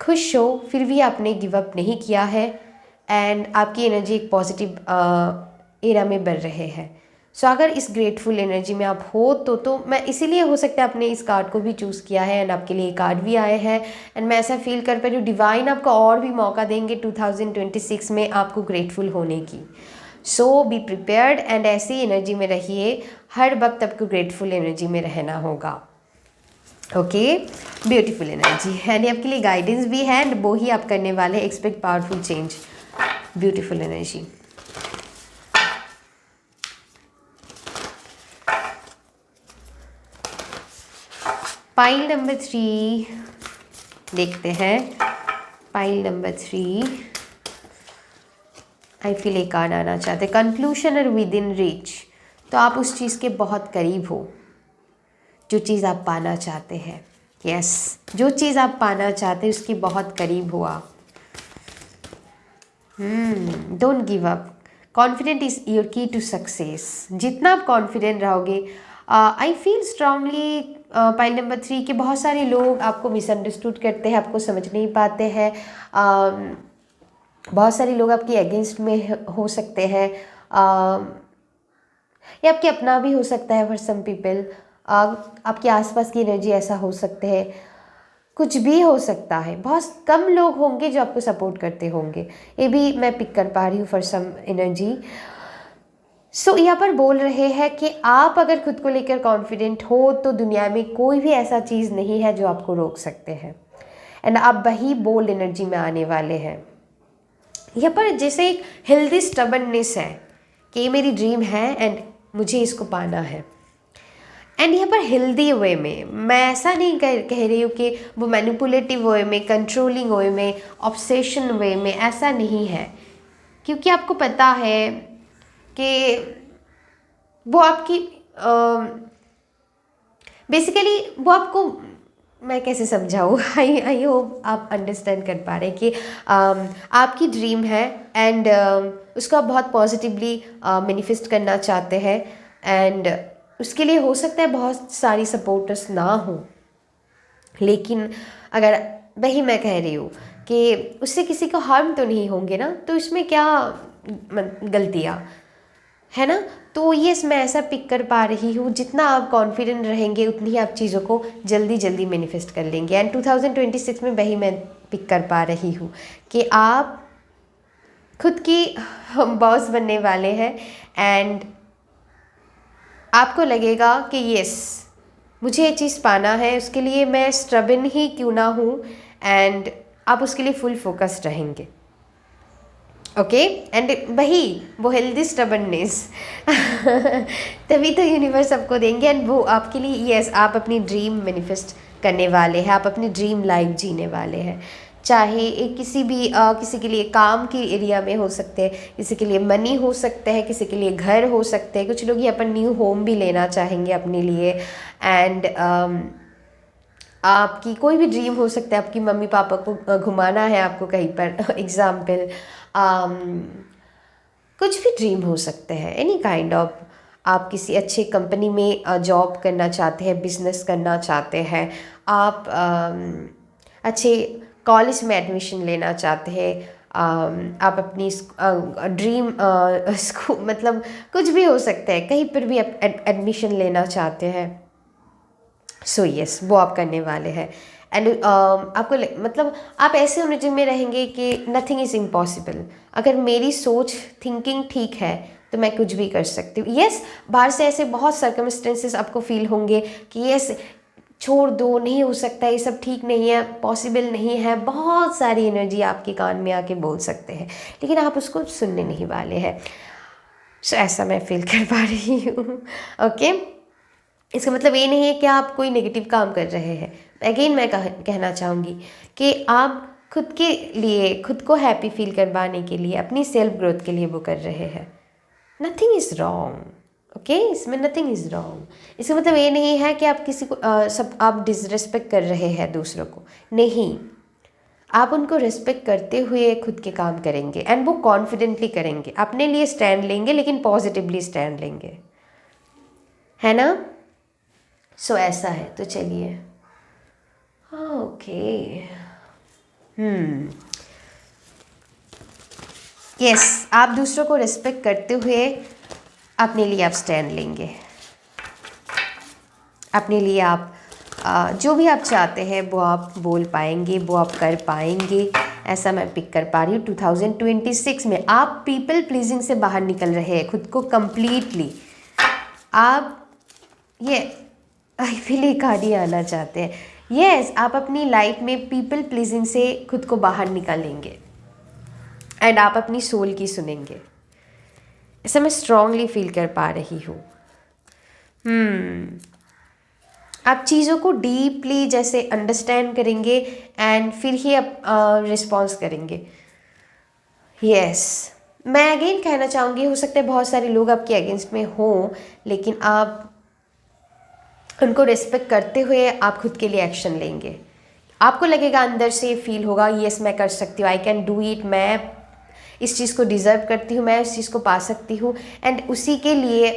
खुश हो, फिर भी आपने गिव अप नहीं किया है, एंड आपकी एनर्जी एक पॉजिटिव एरा में बढ़ रहे हैं। सो अगर इस ग्रेटफुल एनर्जी में आप हो तो मैं इसीलिए हो सकता है आपने इस कार्ड को भी चूज़ किया है, एंड आपके लिए कार्ड भी आए हैं, एंड मैं ऐसा फील कर पा रही हूँ डिवाइन आपको और भी मौका देंगे 2026 में आपको ग्रेटफुल होने की। सो बी प्रिपेयर्ड, एंड ऐसी एनर्जी में रहिए, हर वक्त आपको ग्रेटफुल एनर्जी में रहना होगा। ओके, ब्यूटीफुल एनर्जी, एंड आपके लिए गाइडेंस भी है, एंड वो ही आप करने वाले, expect powerful change, beautiful energy. Pile number 3 देखते हैं। पाइल नंबर 3 आई फील एक कार्ड आना चाहते, कंक्लूशन और विद इन रीच। तो आप उस चीज़ के बहुत करीब हो जो चीज़ आप पाना चाहते हैं। यस, जो चीज़ आप पाना चाहते हैं उसकी बहुत करीब हो आप। Don't give up, confident is your की टू सक्सेस। जितना आप कॉन्फिडेंट रहोगे, I feel strongly pile number 3 के बहुत सारे लोग आपको मिसअंडरस्टूड करते हैं, आपको समझ नहीं पाते हैं, बहुत सारे लोग आपके अगेंस्ट में हो सकते हैं, या आपके अपना भी हो सकता है फॉर सम पीपल, आपके आसपास की एनर्जी ऐसा हो सकते हैं, कुछ भी हो सकता है। बहुत कम लोग होंगे जो आपको सपोर्ट करते होंगे, ये भी मैं पिक कर पा रही हूँ फॉर सम एनर्जी। सो यहाँ पर बोल रहे हैं कि आप अगर खुद को लेकर कॉन्फिडेंट हो तो दुनिया में कोई भी ऐसा चीज़ नहीं है जो आपको रोक सकते हैं, एंड आप वही बोल्ड एनर्जी में आने वाले हैं। यहाँ पर जैसे एक हेल्दी स्टबर्ननेस है कि ये मेरी ड्रीम है एंड मुझे इसको पाना है, एंड यहाँ पर हेल्दी वे में, मैं ऐसा नहीं कह रही हूँ कि वो मैनिपुलेटिव वे में, कंट्रोलिंग वे में, ऑब्सेशन वे में, ऐसा नहीं है, क्योंकि आपको पता है कि वो आपकी बेसिकली वो आपको, मैं कैसे समझाऊँ, आई होप आप अंडरस्टैंड कर पा रहे हैं कि आपकी ड्रीम है, एंड उसको आप बहुत पॉजिटिवली मैनिफेस्ट करना चाहते हैं, एंड उसके लिए हो सकता है बहुत सारी सपोर्टर्स ना हो, लेकिन अगर वही मैं कह रही हूँ कि उससे किसी को हार्म तो नहीं होंगे ना, तो इसमें क्या गलतियाँ है ना। तो यस, मैं ऐसा पिक कर पा रही हूँ, जितना आप कॉन्फिडेंट रहेंगे उतनी ही आप चीज़ों को जल्दी जल्दी मैनिफेस्ट कर लेंगे, एंड 2026 में वही मैं पिक कर पा रही हूँ कि आप खुद की बॉस बनने वाले हैं, एंड आपको लगेगा कि यस, मुझे ये चीज़ पाना है, उसके लिए मैं स्ट्रबन ही क्यों ना हूँ, एंड आप उसके लिए फुल फोकस्ड रहेंगे। ओके, एंड वही वो हेल्दी स्टबर्ननेस तभी तो यूनिवर्स आपको देंगे, एंड वो आपके लिए यस, आप अपनी ड्रीम मैनिफेस्ट करने वाले हैं, आप अपनी ड्रीम लाइफ जीने वाले हैं। चाहे एक किसी के लिए काम की एरिया में हो सकते हैं, किसी के लिए मनी हो सकते हैं, किसी के लिए घर हो सकते हैं, कुछ लोग ये अपन न्यू होम भी लेना चाहेंगे अपने लिए, एंड आपकी कोई भी ड्रीम हो सकता है, आपकी मम्मी पापा को घुमाना है आपको कहीं पर एग्जाम्पल, कुछ भी ड्रीम हो सकते हैं, एनी काइंड ऑफ। आप किसी अच्छे कंपनी में जॉब करना चाहते हैं, बिजनेस करना चाहते हैं, आप अच्छे कॉलेज में एडमिशन लेना चाहते हैं, आप अपनी ड्रीम स्कूल, मतलब कुछ भी हो सकता है, कहीं पर भी आप एडमिशन लेना चाहते हैं। सो यस, वो आप करने वाले हैं। एंड आपको मतलब आप ऐसे एनर्जी में रहेंगे कि नथिंग इज़ इम्पॉसिबल। अगर मेरी सोच थिंकिंग ठीक है तो मैं कुछ भी कर सकती हूँ। यस, बाहर से ऐसे बहुत सर्कमस्टेंसेस आपको फील होंगे कि यस छोड़ दो, नहीं हो सकता, ये सब ठीक नहीं है, पॉसिबल नहीं है, बहुत सारी एनर्जी आपके कान में आके बोल सकते हैं, लेकिन आप उसको सुनने नहीं वाले हैं। सो ऐसा मैं फील कर पा रही हूँ। ओके, इसका मतलब ये नहीं है कि आप कोई नेगेटिव काम कर रहे हैं। अगेन मैं कहना चाहूँगी कि आप खुद के लिए, खुद को हैप्पी फील करवाने के लिए, अपनी सेल्फ ग्रोथ के लिए वो कर रहे हैं। Nothing is wrong. ओके, इसमें नथिंग इज़ रॉन्ग। इसका मतलब ये नहीं है कि आप किसी को सब आप डिसरिस्पेक्ट कर रहे हैं दूसरों को, नहीं। आप उनको रिस्पेक्ट करते हुए खुद के काम करेंगे एंड वो कॉन्फिडेंटली करेंगे, अपने लिए स्टैंड लेंगे, लेकिन पॉजिटिवली स्टैंड लेंगे, है ना। सो ऐसा है, तो चलिए। ओके, यस, आप दूसरों को रिस्पेक्ट करते हुए अपने लिए आप स्टैंड लेंगे, अपने लिए आप जो भी आप चाहते हैं वो आप बोल पाएंगे, वो आप कर पाएंगे। ऐसा मैं पिक कर पा रही हूँ। 2026 में आप पीपल प्लीजिंग से बाहर निकल रहे हैं खुद को कम्प्लीटली। आप ये आई फील एक कार्ड ही आना चाहते हैं। यस, आप अपनी लाइफ में पीपल प्लीजिंग से खुद को बाहर निकालेंगे एंड आप अपनी सोल की सुनेंगे। ऐसा मैं स्ट्रांगली फील कर पा रही हूँ। आप चीज़ों को डीपली जैसे अंडरस्टैंड करेंगे एंड फिर ही आप रिस्पॉन्स करेंगे। यस, मैं अगेन कहना चाहूँगी, हो सकता है बहुत सारे लोग आपके अगेंस्ट में हों, लेकिन आप उनको रिस्पेक्ट करते हुए आप खुद के लिए एक्शन लेंगे। आपको लगेगा, अंदर से फील होगा, यस मैं कर सकती हूँ, आई कैन डू इट, मैं इस चीज़ को डिज़र्व करती हूँ, मैं इस चीज़ को पा सकती हूँ। एंड उसी के लिए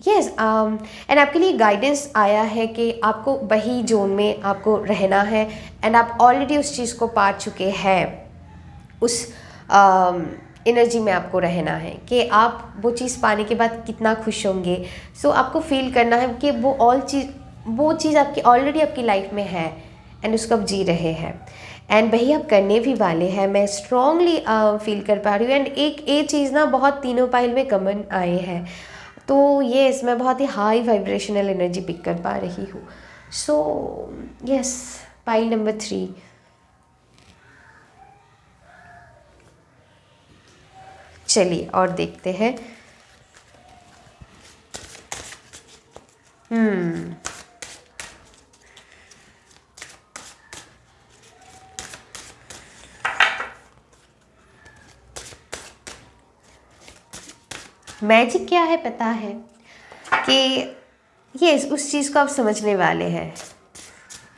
यस एंड आपके लिए गाइडेंस आया है कि आपको वही जोन में आपको रहना है एंड आप ऑलरेडी उस चीज़ को पा चुके हैं। उस एनर्जी में आपको रहना है कि आप वो चीज़ पाने के बाद कितना खुश होंगे। सो आपको फील करना है कि वो चीज़ आपकी ऑलरेडी आपकी लाइफ में है एंड उसको आप जी रहे हैं एंड वही आप करने भी वाले हैं। मैं स्ट्रांगली फील कर पा रही हूँ। एंड एक ये चीज़ ना बहुत तीनों पाइल में कमन आए हैं, तो ये इसमें बहुत ही हाई वाइब्रेशनल एनर्जी पिक कर पा रही हूँ। So yes, pile number 3। चलिए और देखते हैं। मैजिक क्या है पता है कि ये उस चीज़ को आप समझने वाले हैं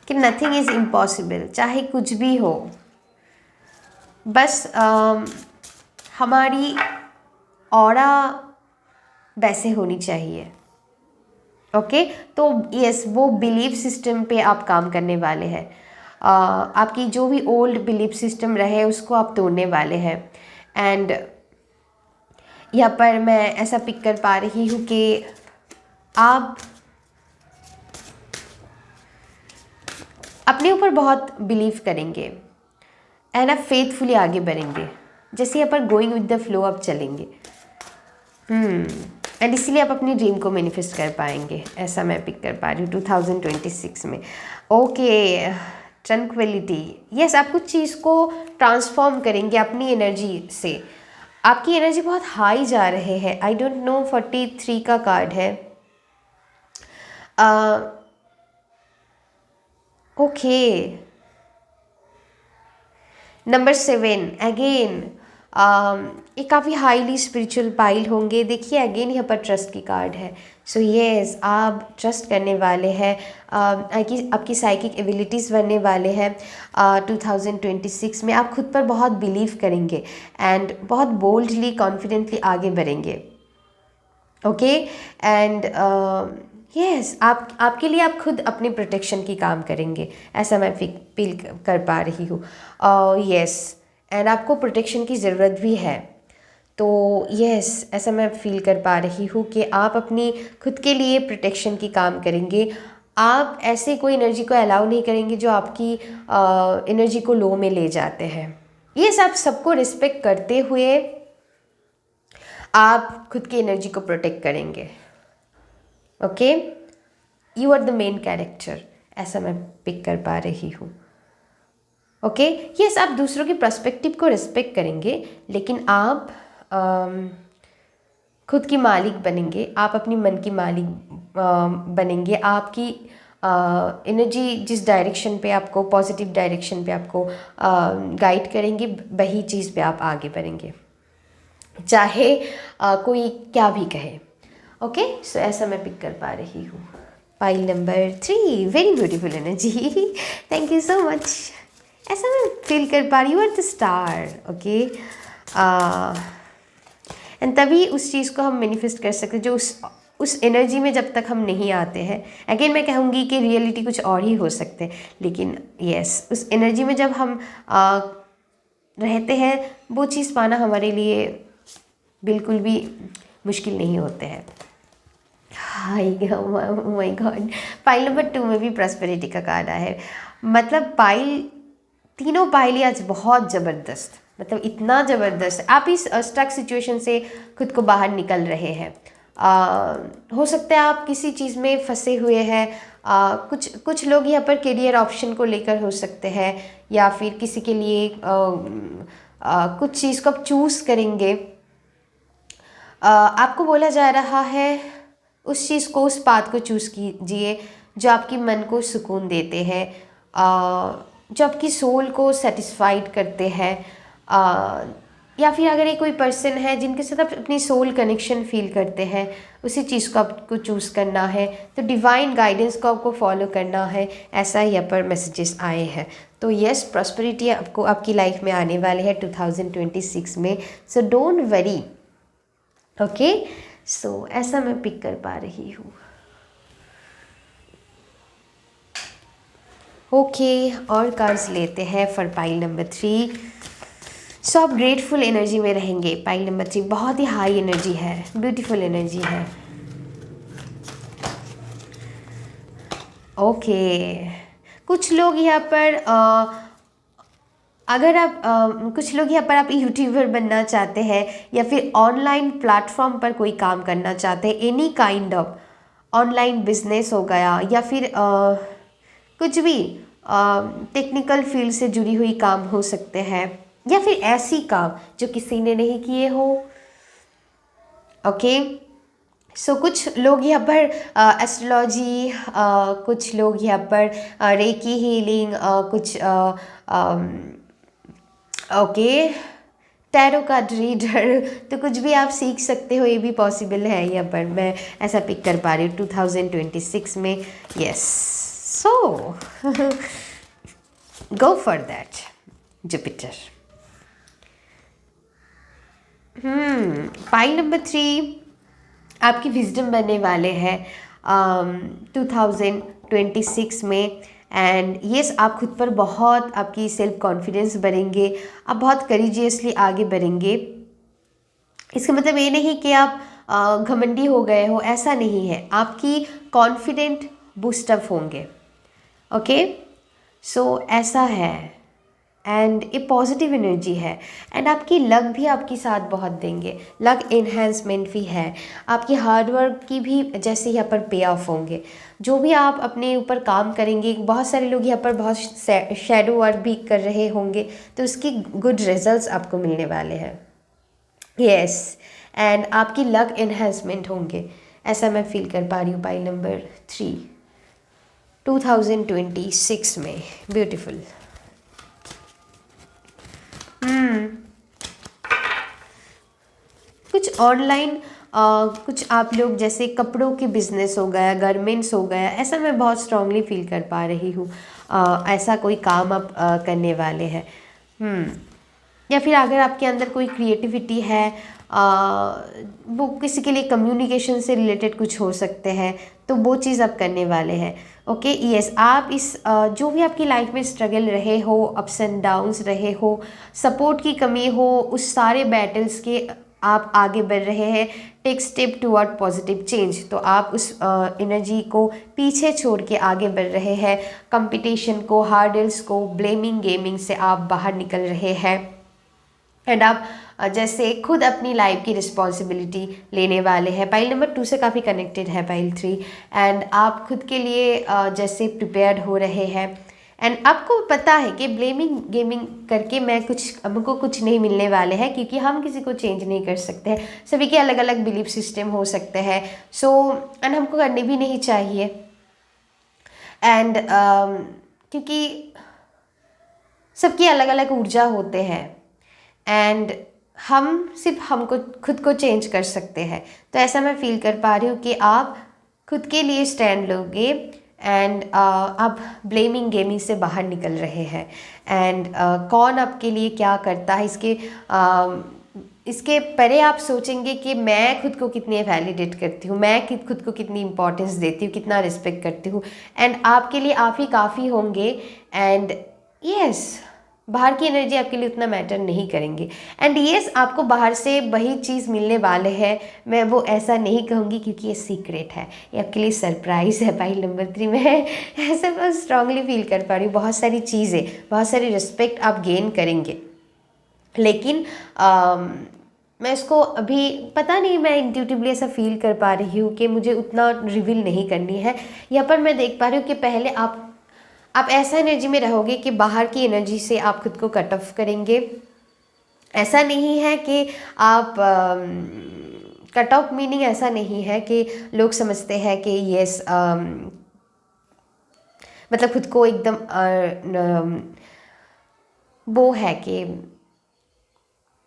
कि नथिंग इज़ इम्पॉसिबल, चाहे कुछ भी हो। बस हमारी ऑरा वैसे होनी चाहिए। ओके, तो यस, वो बिलीफ सिस्टम पे आप काम करने वाले हैं। आपकी जो भी ओल्ड बिलीफ सिस्टम रहे उसको आप तोड़ने वाले हैं। एंड यहाँ पर मैं ऐसा पिक कर पा रही हूँ कि आप अपने ऊपर बहुत बिलीव करेंगे एंड आप फेथफुली आगे बढ़ेंगे। जैसे यहाँ पर गोइंग विद द फ्लो आप चलेंगे एंड इसीलिए आप अपनी ड्रीम को मैनिफेस्ट कर पाएंगे। ऐसा मैं पिक कर पा रही हूँ 2026 में। ओके, ट्रंक्विलिटी, यस, आप कुछ चीज़ को ट्रांसफॉर्म करेंगे अपनी एनर्जी से। आपकी एनर्जी बहुत हाई जा रहे हैं। आई डोंट नो, 43 का कार्ड है। ओके, नंबर 7 अगेन, ये काफ़ी हाईली स्पिरिचुअल पाइल होंगे। देखिए अगेन यहाँ पर ट्रस्ट की कार्ड है। सो येस, आप ट्रस्ट करने वाले हैं, आपकी साइकिक एबिलिटीज़ बढ़ने वाले हैं। 2026 में आप खुद पर बहुत बिलीव करेंगे एंड बहुत बोल्डली कॉन्फिडेंटली आगे बढ़ेंगे। ओके एंड यस, आपके लिए आप खुद अपने प्रोटेक्शन की काम करेंगे, ऐसा मैं फील कर पा रही हूँ। यस, एंड आपको प्रोटेक्शन की ज़रूरत भी है। तो यस, ऐसा मैं फील कर पा रही हूँ कि आप अपनी खुद के लिए प्रोटेक्शन की काम करेंगे। आप ऐसे कोई एनर्जी को अलाउ नहीं करेंगे जो आपकी एनर्जी को लो में ले जाते हैं। यस, आप सबको रिस्पेक्ट करते हुए आप खुद की एनर्जी को प्रोटेक्ट करेंगे। Okay, you are the main character, ऐसा मैं पिक कर पा रही हूँ। ओके, यस, आप दूसरों के पर्सपेक्टिव को रिस्पेक्ट करेंगे, लेकिन आप खुद की मालिक बनेंगे, आप अपनी मन की मालिक बनेंगे। आपकी एनर्जी जिस डायरेक्शन पे आपको, पॉजिटिव डायरेक्शन पे आपको गाइड करेंगे, वही चीज़ पे आप आगे बढ़ेंगे, चाहे कोई क्या भी कहे। ओके, सो ऐसा मैं पिक कर पा रही हूँ। Pile number 3, very beautiful energy, thank you so much. ऐसा मैं फील कर पा रही हूँ, द स्टार। ओके, एंड तभी उस चीज़ को हम मैनिफेस्ट कर सकते जो उस एनर्जी में जब तक हम नहीं आते हैं। अगेन मैं कहूँगी कि रियलिटी कुछ और ही हो सकते हैं, लेकिन यस, उस एनर्जी में जब हम रहते हैं, वो चीज़ पाना हमारे लिए बिल्कुल भी मुश्किल नहीं होते हैं। Hi my God, pile number 2 में भी प्रॉस्पेरिटी का कार्ड आया है। मतलब तीनों पाइल ही आज बहुत ज़बरदस्त, मतलब इतना ज़बरदस्त। आप इस स्टक सिचुएशन से खुद को बाहर निकल रहे हैं। हो सकता है आप किसी चीज़ में फंसे हुए हैं। कुछ लोग यहाँ पर करियर ऑप्शन को लेकर हो सकते हैं, या फिर किसी के लिए कुछ चीज़ को आप चूज़ करेंगे। आपको बोला जा रहा है उस चीज़ को, उस पाथ को चूज़ कीजिए जो आपकी मन को सुकून देते हैं, जो आपकी सोल को सेटिस्फाइड करते हैं। या फिर अगर ये कोई पर्सन है जिनके साथ आप अपनी सोल कनेक्शन फील करते हैं, उसी चीज़ को आपको चूज़ करना है। तो डिवाइन गाइडेंस को आपको फॉलो करना है, ऐसा यहाँ पर मैसेजेस आए हैं। तो यस, प्रॉस्पेरिटी आपको आपकी लाइफ में आने वाले हैं 2026 में। So don't worry. ओके, सो ऐसा मैं पिक कर पा रही हूँ। ओके, और कार्ड्स लेते हैं फॉर पाइल नंबर 3। सो आप ग्रेटफुल एनर्जी में रहेंगे। पाइल नंबर 3 बहुत ही हाई एनर्जी है, ब्यूटीफुल एनर्जी है। ओके, कुछ लोग यहाँ पर कुछ लोग यहाँ पर आप यूट्यूबर बनना चाहते हैं, या फिर ऑनलाइन प्लेटफॉर्म पर कोई काम करना चाहते हैं। Any kind of online business हो गया, या फिर कुछ भी टेक्निकल फील्ड से जुड़ी हुई काम हो सकते हैं, या फिर ऐसी काम जो किसी ने नहीं किए हो। ओके, सो कुछ लोग यहाँ पर एस्ट्रोलॉजी, कुछ लोग यहाँ पर रेकी हीलिंग, कुछ ओके टैरो कार्ड रीडर, तो कुछ भी आप सीख सकते हो, ये भी पॉसिबल है यहाँ पर। मैं ऐसा पिक कर पा रही हूँ 2026 में। Yes, so go for that Jupiter. Pile number 3 आपकी विजडम बनने वाले हैं 2026 में। एंड यस, आप खुद पर बहुत, आपकी सेल्फ कॉन्फिडेंस बढ़ेंगे, आप बहुत करेजियसली आगे बढ़ेंगे। इसका मतलब ये नहीं कि आप घमंडी हो गए हो, ऐसा नहीं है। आपकी कॉन्फिडेंट बूस्टअप होंगे। ओके, सो ऐसा है, एंड ये पॉजिटिव एनर्जी है। एंड आपकी लक भी आपकी साथ बहुत देंगे, लक एनहेंसमेंट भी है। आपकी हार्डवर्क की भी जैसे यहाँ पर पे ऑफ होंगे। जो भी आप अपने ऊपर काम करेंगे, बहुत सारे लोग यहाँ पर बहुत शैडो वर्क भी कर रहे होंगे, तो उसकी गुड रिजल्ट्स आपको मिलने वाले हैं। यस, एंड आपकी लक एनहेंसमेंट होंगे, ऐसा मैं फील कर पा रही हूँ। पाइल नंबर 3 2026 में ब्यूटीफुल। ऑनलाइन कुछ आप लोग जैसे कपड़ों के बिजनेस हो गया, गारमेंट्स हो गया, ऐसा मैं बहुत स्ट्रांगली फील कर पा रही हूँ। ऐसा कोई काम आप करने वाले हैं। या फिर अगर आपके अंदर कोई क्रिएटिविटी है, वो किसी के लिए कम्युनिकेशन से रिलेटेड कुछ हो सकते हैं, तो वो चीज़ आप करने वाले हैं। ओके, यस, आप इस जो भी आपकी लाइफ में स्ट्रगल रहे हो, अप्स एंड डाउन्स रहे हो, सपोर्ट की कमी हो, उस सारे बैटल्स के आप आगे बढ़ रहे हैं। Take step toward positive change, तो आप उस एनर्जी को पीछे छोड़ के आगे बढ़ रहे हैं। कंपटीशन को, हार्डल्स को, ब्लेमिंग गेमिंग से आप बाहर निकल रहे हैं। एंड आप जैसे खुद अपनी लाइफ की रिस्पॉन्सिबिलिटी लेने वाले हैं। पाइल नंबर 2 से काफ़ी कनेक्टेड है पाइल 3। एंड आप खुद के लिए जैसे प्रिपेयर्ड हो रहे हैं। एंड आपको पता है कि ब्लेमिंग गेमिंग करके हमको कुछ नहीं मिलने वाले हैं, क्योंकि हम किसी को चेंज नहीं कर सकते हैं। सभी के अलग अलग बिलीफ सिस्टम हो सकते हैं। एंड हमको करने भी नहीं चाहिए। एंड क्योंकि सबकी अलग अलग ऊर्जा होते हैं, एंड हम सिर्फ हमको खुद को चेंज कर सकते हैं। तो ऐसा मैं फील कर पा रही हूँ कि आप खुद के लिए स्टैंड लोगे। एंड आप ब्लेमिंग गेमिंग से बाहर निकल रहे हैं। एंड कौन आपके लिए क्या करता है, इसके परे आप सोचेंगे कि मैं खुद को कितनी वैलिडेट करती हूँ, मैं खुद को कितनी इंपॉर्टेंस देती हूँ, कितना रिस्पेक्ट करती हूँ। एंड आपके लिए आप ही काफ़ी होंगे। एंड यस, बाहर की एनर्जी आपके लिए उतना मैटर नहीं करेंगे। एंड यस, आपको बाहर से वही चीज़ मिलने वाले हैं। मैं वो ऐसा नहीं कहूँगी, क्योंकि ये सीक्रेट है, ये आपके लिए सरप्राइज़ है। पाइल नंबर 3 में ऐसा बहुत स्ट्रांगली फील कर पा रही हूँ। बहुत सारी चीज़ें, बहुत सारी रिस्पेक्ट आप गेन करेंगे। लेकिन मैं इसको अभी पता नहीं, मैं इंट्यूटिवली ऐसा फील कर पा रही हूँ कि मुझे उतना रिवील नहीं करनी है। यहाँ पर मैं देख पा रही हूँ कि पहले आप ऐसा एनर्जी में रहोगे कि बाहर की एनर्जी से आप खुद को कट ऑफ करेंगे। ऐसा नहीं है कि आप कट ऑफ मीनिंग ऐसा नहीं है कि लोग समझते हैं कि यस, मतलब खुद को एकदम वो है कि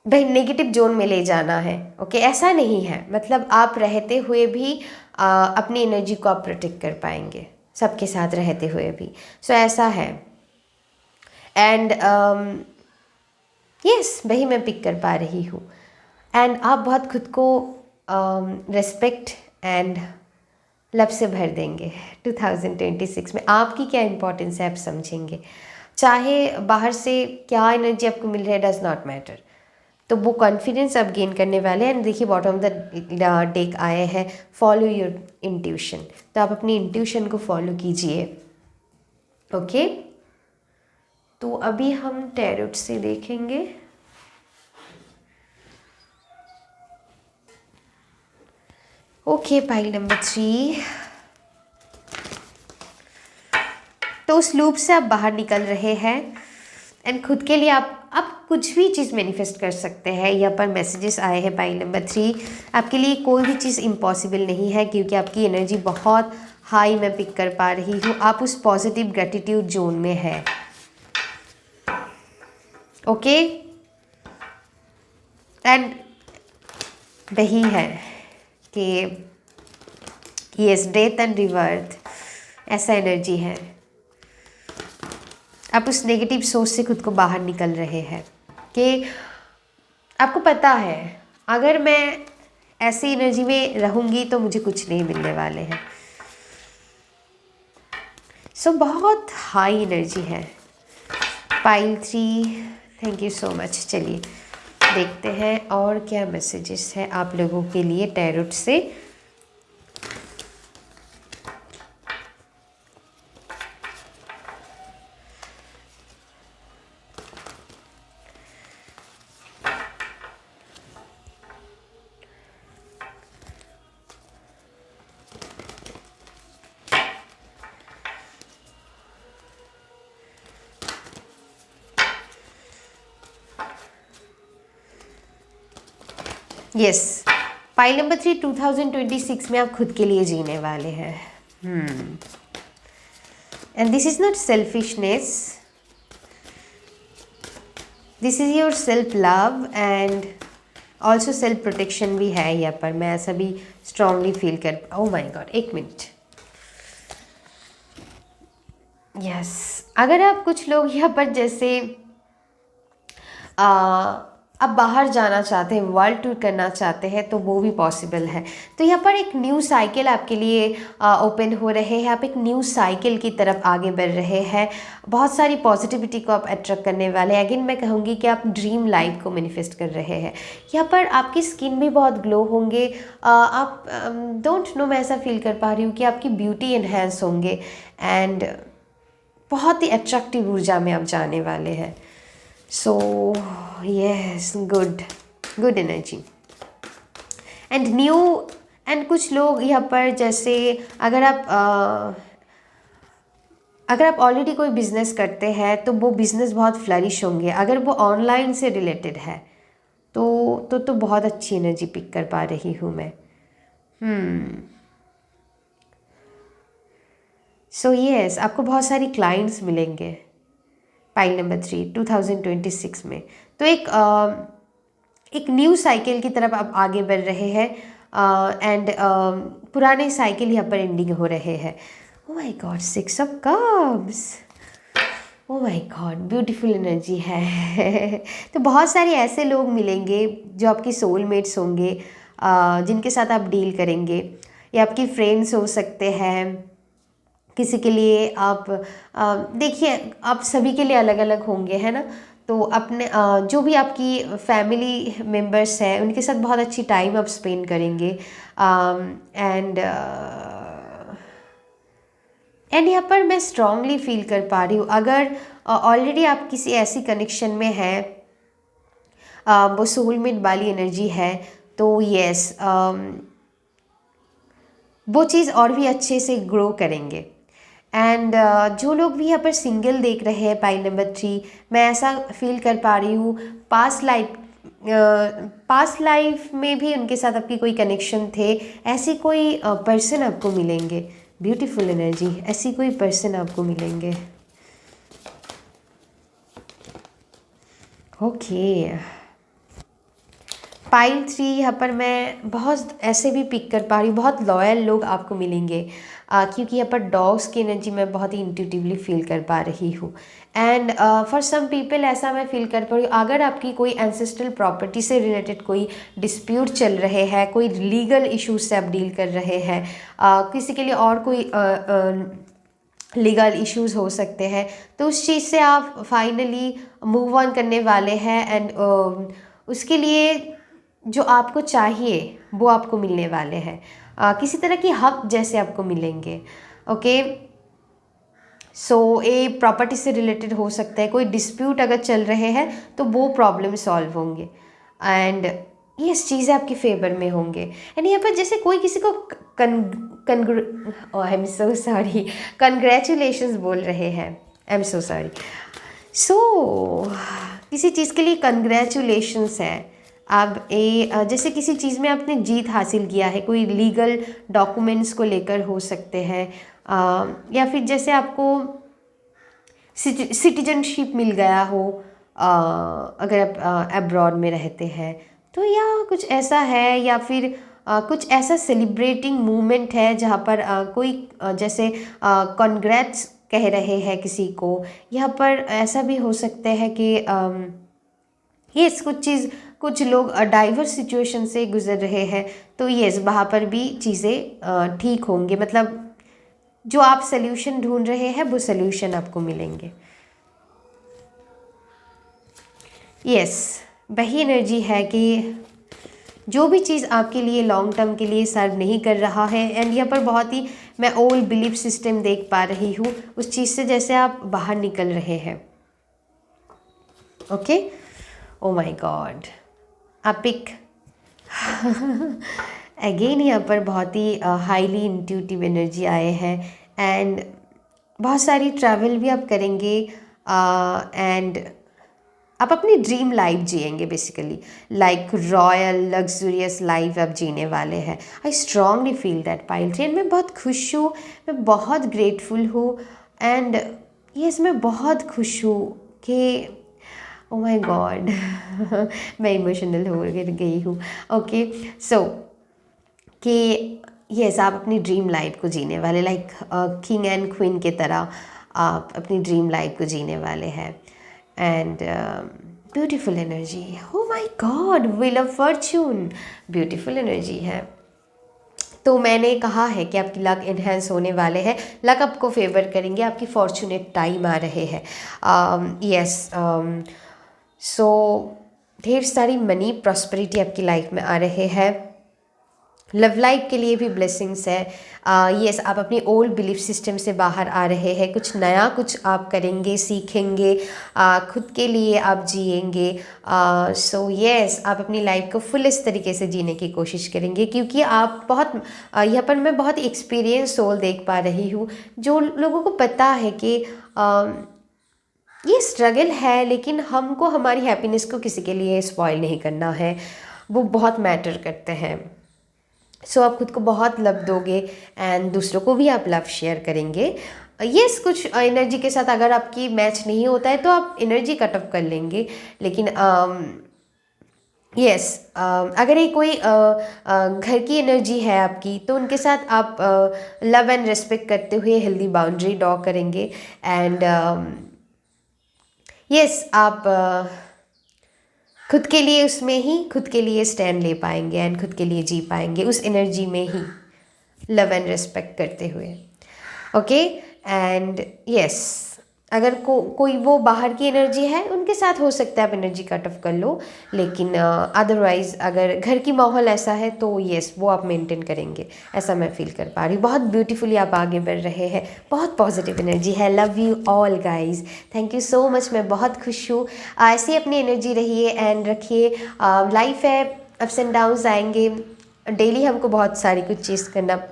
भाई नेगेटिव जोन में ले जाना है। ओके, ऐसा नहीं है। मतलब आप रहते हुए भी अपनी एनर्जी को आप प्रोटेक्ट कर पाएंगे, सबके साथ रहते हुए भी। सो ऐसा है। एंड यस, वही मैं पिक कर पा रही हूँ। एंड आप बहुत खुद को रिस्पेक्ट एंड लव से भर देंगे 2026 में। आपकी क्या इंपॉर्टेंस है आप समझेंगे। चाहे बाहर से क्या एनर्जी आपको मिल रहा है, डज नॉट मैटर। तो वो कॉन्फिडेंस आप गेन करने वाले हैं। एंड देखिए बॉटम ऑफ द डेक आए हैं फॉलो योर इंट्यूशन। तो आप अपनी इंट्यूशन को फॉलो कीजिए। ओके, तो अभी हम टैरोट से देखेंगे। Okay, pile number 3। तो उस लूप से आप बाहर निकल रहे हैं। एंड खुद के लिए आप कुछ भी चीज़ मैनिफेस्ट कर सकते हैं। यहाँ पर मैसेजेस आए हैं पाइल नंबर 3। आपके लिए कोई भी चीज़ इम्पॉसिबल नहीं है, क्योंकि आपकी एनर्जी बहुत हाई मैं पिक कर पा रही हूँ। आप उस पॉजिटिव ग्रेटिट्यूड जोन में है। ओके, एंड वही है कि यस, डेथ एंड रिवर्थ, ऐसा एनर्जी है। आप उस नेगेटिव सोच से खुद को बाहर निकल रहे हैं कि आपको पता है अगर मैं ऐसी एनर्जी में रहूँगी तो मुझे कुछ नहीं मिलने वाले हैं। सो बहुत हाई एनर्जी है। Pile 3, thank you so much. चलिए देखते हैं और क्या मैसेजेस है आप लोगों के लिए टैरोट से। यस, पाइल नंबर 3, 2026 में आप खुद के लिए जीने वाले हैं। And this is not selfishness, this is your self love and also self protection भी है यहाँ पर, मैं ऐसा भी स्ट्रांगली फील कर, ओह माय गॉड, एक मिनट, यस। अगर आप कुछ लोग यहाँ पर जैसे अब बाहर जाना चाहते हैं, वर्ल्ड टूर करना चाहते हैं, तो वो भी पॉसिबल है। तो यहाँ पर एक न्यू साइकिल आपके लिए ओपन हो रहे हैं, आप एक न्यू साइकिल की तरफ आगे बढ़ रहे हैं, बहुत सारी पॉजिटिविटी को आप अट्रैक्ट करने वाले हैं। अगेन मैं कहूँगी कि आप ड्रीम लाइफ को मैनिफेस्ट कर रहे हैं। यहाँ पर आपकी स्किन भी बहुत ग्लो होंगे, आप डोंट नो, मैं ऐसा फील कर पा रही हूँ कि आपकी ब्यूटी इन्हेंस होंगे एंड बहुत ही अट्रैक्टिव ऊर्जा में आप जाने वाले हैं। So yes, good energy and new. And कुछ लोग यहाँ पर जैसे अगर आप ऑलरेडी कोई बिजनेस करते हैं तो वो बिजनेस बहुत फ्लरिश होंगे। अगर वो ऑनलाइन से रिलेटेड है तो बहुत अच्छी एनर्जी पिक कर पा रही हूँ मैं। सो यस, आपको बहुत सारी क्लाइंट्स मिलेंगे पाइल नंबर 3 2026 में। तो एक न्यू साइकिल की तरफ आप आगे बढ़ रहे हैं एंड पुराने साइकिल यहाँ पर एंडिंग हो रहे हैं। ओह my God, 6 of cups, oh my God, beautiful energy है। तो बहुत सारे ऐसे लोग मिलेंगे जो आपके सोलमेट्स होंगे, जिनके साथ आप डील करेंगे, या आपके फ्रेंड्स हो सकते हैं। किसी के लिए आप देखिए, आप सभी के लिए अलग अलग होंगे, है ना। तो अपने जो भी आपकी फैमिली मेम्बर्स हैं उनके साथ बहुत अच्छी टाइम आप स्पेंड करेंगे एंड यहाँ पर मैं स्ट्रांगली फील कर पा रही हूँ, अगर ऑलरेडी आप किसी ऐसी कनेक्शन में हैं, वो सोलमेट वाली एनर्जी है, तो यस, वो चीज़ और भी अच्छे से ग्रो करेंे। एंड जो लोग भी यहाँ पर सिंगल देख रहे हैं पाइल नंबर 3, मैं ऐसा फील कर पा रही हूँ पास्ट लाइफ में भी उनके साथ आपकी कोई कनेक्शन थे, ऐसी कोई पर्सन आपको मिलेंगे। ब्यूटीफुल एनर्जी, ऐसी कोई पर्सन आपको मिलेंगे। ओके, पाइल 3 यहाँ पर मैं बहुत ऐसे भी पिक कर पा रही हूँ, बहुत लॉयल लोग आपको मिलेंगे, क्योंकि यहाँ पर डॉग्स की एनर्जी मैं बहुत ही इंट्यूटिवली फील कर पा रही हूँ। एंड फॉर सम पीपल ऐसा मैं फील कर पा रही हूँ, अगर आपकी कोई एंसेस्ट्रल प्रॉपर्टी से रिलेटेड कोई डिस्प्यूट चल रहे हैं, कोई लीगल इश्यूज से आप डील कर रहे हैं, किसी के लिए और कोई लीगल इश्यूज हो सकते हैं, तो उस चीज़ से आप फाइनली मूव ऑन करने वाले हैं एंड उसके लिए जो आपको चाहिए वो आपको मिलने वाले हैं, किसी तरह की हक जैसे आपको मिलेंगे। ओके, सो ये प्रॉपर्टी से रिलेटेड हो सकता है, कोई डिस्प्यूट अगर चल रहे हैं तो वो प्रॉब्लम सॉल्व होंगे एंड ये चीज़ें आपके फेवर में होंगे। एंड यहाँ पर जैसे कोई किसी को I am so sorry, congratulations बोल रहे हैं, आई एम सो सॉरी। सो किसी चीज़ के लिए कंग्रेचुलेशंस है। अब जैसे किसी चीज़ में आपने जीत हासिल किया है, कोई लीगल डॉक्यूमेंट्स को लेकर हो सकते हैं, या फिर जैसे आपको सिटीजनशिप मिल गया हो, अगर आप अब्रॉड में रहते हैं तो, या कुछ ऐसा है, या फिर कुछ ऐसा सेलिब्रेटिंग मूवमेंट है जहाँ पर कोई जैसे कॉन्ग्रेट्स कह रहे हैं किसी को। यहाँ पर ऐसा भी हो सकता है कि यस, कुछ लोग डाइवर्स सिचुएशन से गुजर रहे हैं, तो यस, वहाँ पर भी चीज़ें ठीक होंगे, मतलब जो आप सल्यूशन ढूंढ रहे हैं वो सल्यूशन आपको मिलेंगे। यस, वही एनर्जी है कि जो भी चीज़ आपके लिए लॉन्ग टर्म के लिए सर्व नहीं कर रहा है, एंड यहाँ पर बहुत ही मैं ओल्ड बिलीफ सिस्टम देख पा रही हूँ, उस चीज़ से जैसे आप बाहर निकल रहे हैं। ओके, ओ माय गॉड, आप एक अगेन यहाँ पर बहुत ही हाईली इंट्यूटिव एनर्जी आए हैं एंड बहुत सारी ट्रैवल भी आप करेंगे एंड आप अपनी ड्रीम लाइफ जिएंगे, basically like royal luxurious life आप जीने वाले हैं। आई स्ट्रांगली फील दैट पाइल 3, मैं बहुत खुश हूँ, मैं बहुत ग्रेटफुल हूँ एंड यस, मैं बहुत खुश हूँ कि ओ माय गॉड मैं इमोशनल हो गई हूँ। ओके, सो कि यस, आप अपनी ड्रीम लाइफ को जीने वाले, लाइक किंग एंड क्वीन की तरह आप अपनी ड्रीम लाइफ को जीने वाले हैं। And beautiful energy, oh my God, wheel of Fortune, beautiful energy है। तो मैंने कहा है कि आपकी लक इन्हेंस होने वाले हैं, लक आपको फेवर करेंगे, आपकी फॉर्चुनेट टाइम आ रहे हैं। यस, सो ढेर सारी मनी प्रॉस्पेरिटी आपकी लाइफ में आ रहे हैं। लव लाइफ के लिए भी ब्लेसिंग्स है। यस, आप अपनी ओल्ड बिलीफ सिस्टम से बाहर आ रहे हैं, कुछ नया कुछ आप करेंगे, सीखेंगे, खुद के लिए आप जिएंगे। सो यस, आप अपनी लाइफ को फुल इस तरीके से जीने की कोशिश करेंगे, क्योंकि आप बहुत यहाँ पर मैं बहुत एक्सपीरियंस सोल देख पा रही हूँ, जो लोगों को पता है कि ये स्ट्रगल है, लेकिन हमको हमारी हैप्पीनेस को किसी के लिए स्पॉइल नहीं करना है, वो बहुत मैटर करते हैं। सो आप खुद को बहुत लव दोगे एंड दूसरों को भी आप लव शेयर करेंगे। यस, कुछ एनर्जी के साथ अगर आपकी मैच नहीं होता है तो आप एनर्जी कट ऑफ कर लेंगे, लेकिन यस, अगर ये कोई घर की एनर्जी है आपकी, तो उनके साथ आप लव एंड रिस्पेक्ट करते हुए हेल्दी बाउंड्री ड्रॉ करेंगे। एंड यस, आप खुद के लिए उसमें ही खुद के लिए स्टैंड ले पाएंगे एंड खुद के लिए जी पाएंगे उस एनर्जी में ही, लव एंड रिस्पेक्ट करते हुए। ओके, एंड यस, अगर कोई वो बाहर की एनर्जी है, उनके साथ हो सकता है आप एनर्जी कट ऑफ कर लो, लेकिन अदरवाइज़ अगर घर की माहौल ऐसा है तो यस, वो आप मेंटेन करेंगे, ऐसा मैं फील कर पा रही हूँ। बहुत ब्यूटीफुली आप आगे बढ़ रहे हैं, बहुत पॉजिटिव एनर्जी है। Love you all guys, thank you so much, मैं बहुत खुश हूँ। ऐसी अपनी एनर्जी रहिए एंड रखिए। लाइफ है, अप्स एंड डाउन्स आएंगे, डेली हमको बहुत सारी कुछ चीज़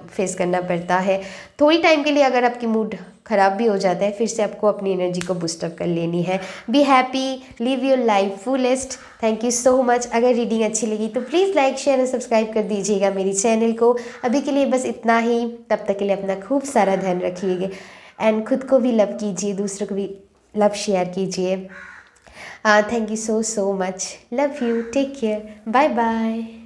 फेस करना पड़ता है। थोड़ी टाइम के लिए अगर आपकी मूड ख़राब भी हो जाता है, फिर से आपको अपनी एनर्जी को बूस्टअप कर लेनी है। Be happy, live your life fullest. Thank you so much. अगर रीडिंग अच्छी लगी तो प्लीज़ लाइक, शेयर और सब्सक्राइब कर दीजिएगा मेरी चैनल को। अभी के लिए बस इतना ही, तब तक के लिए अपना खूब सारा ध्यान रखिएगा एंड खुद को भी लव कीजिए, दूसरों को भी लव शेयर कीजिए। Thank you so much, love you, take care, bye bye.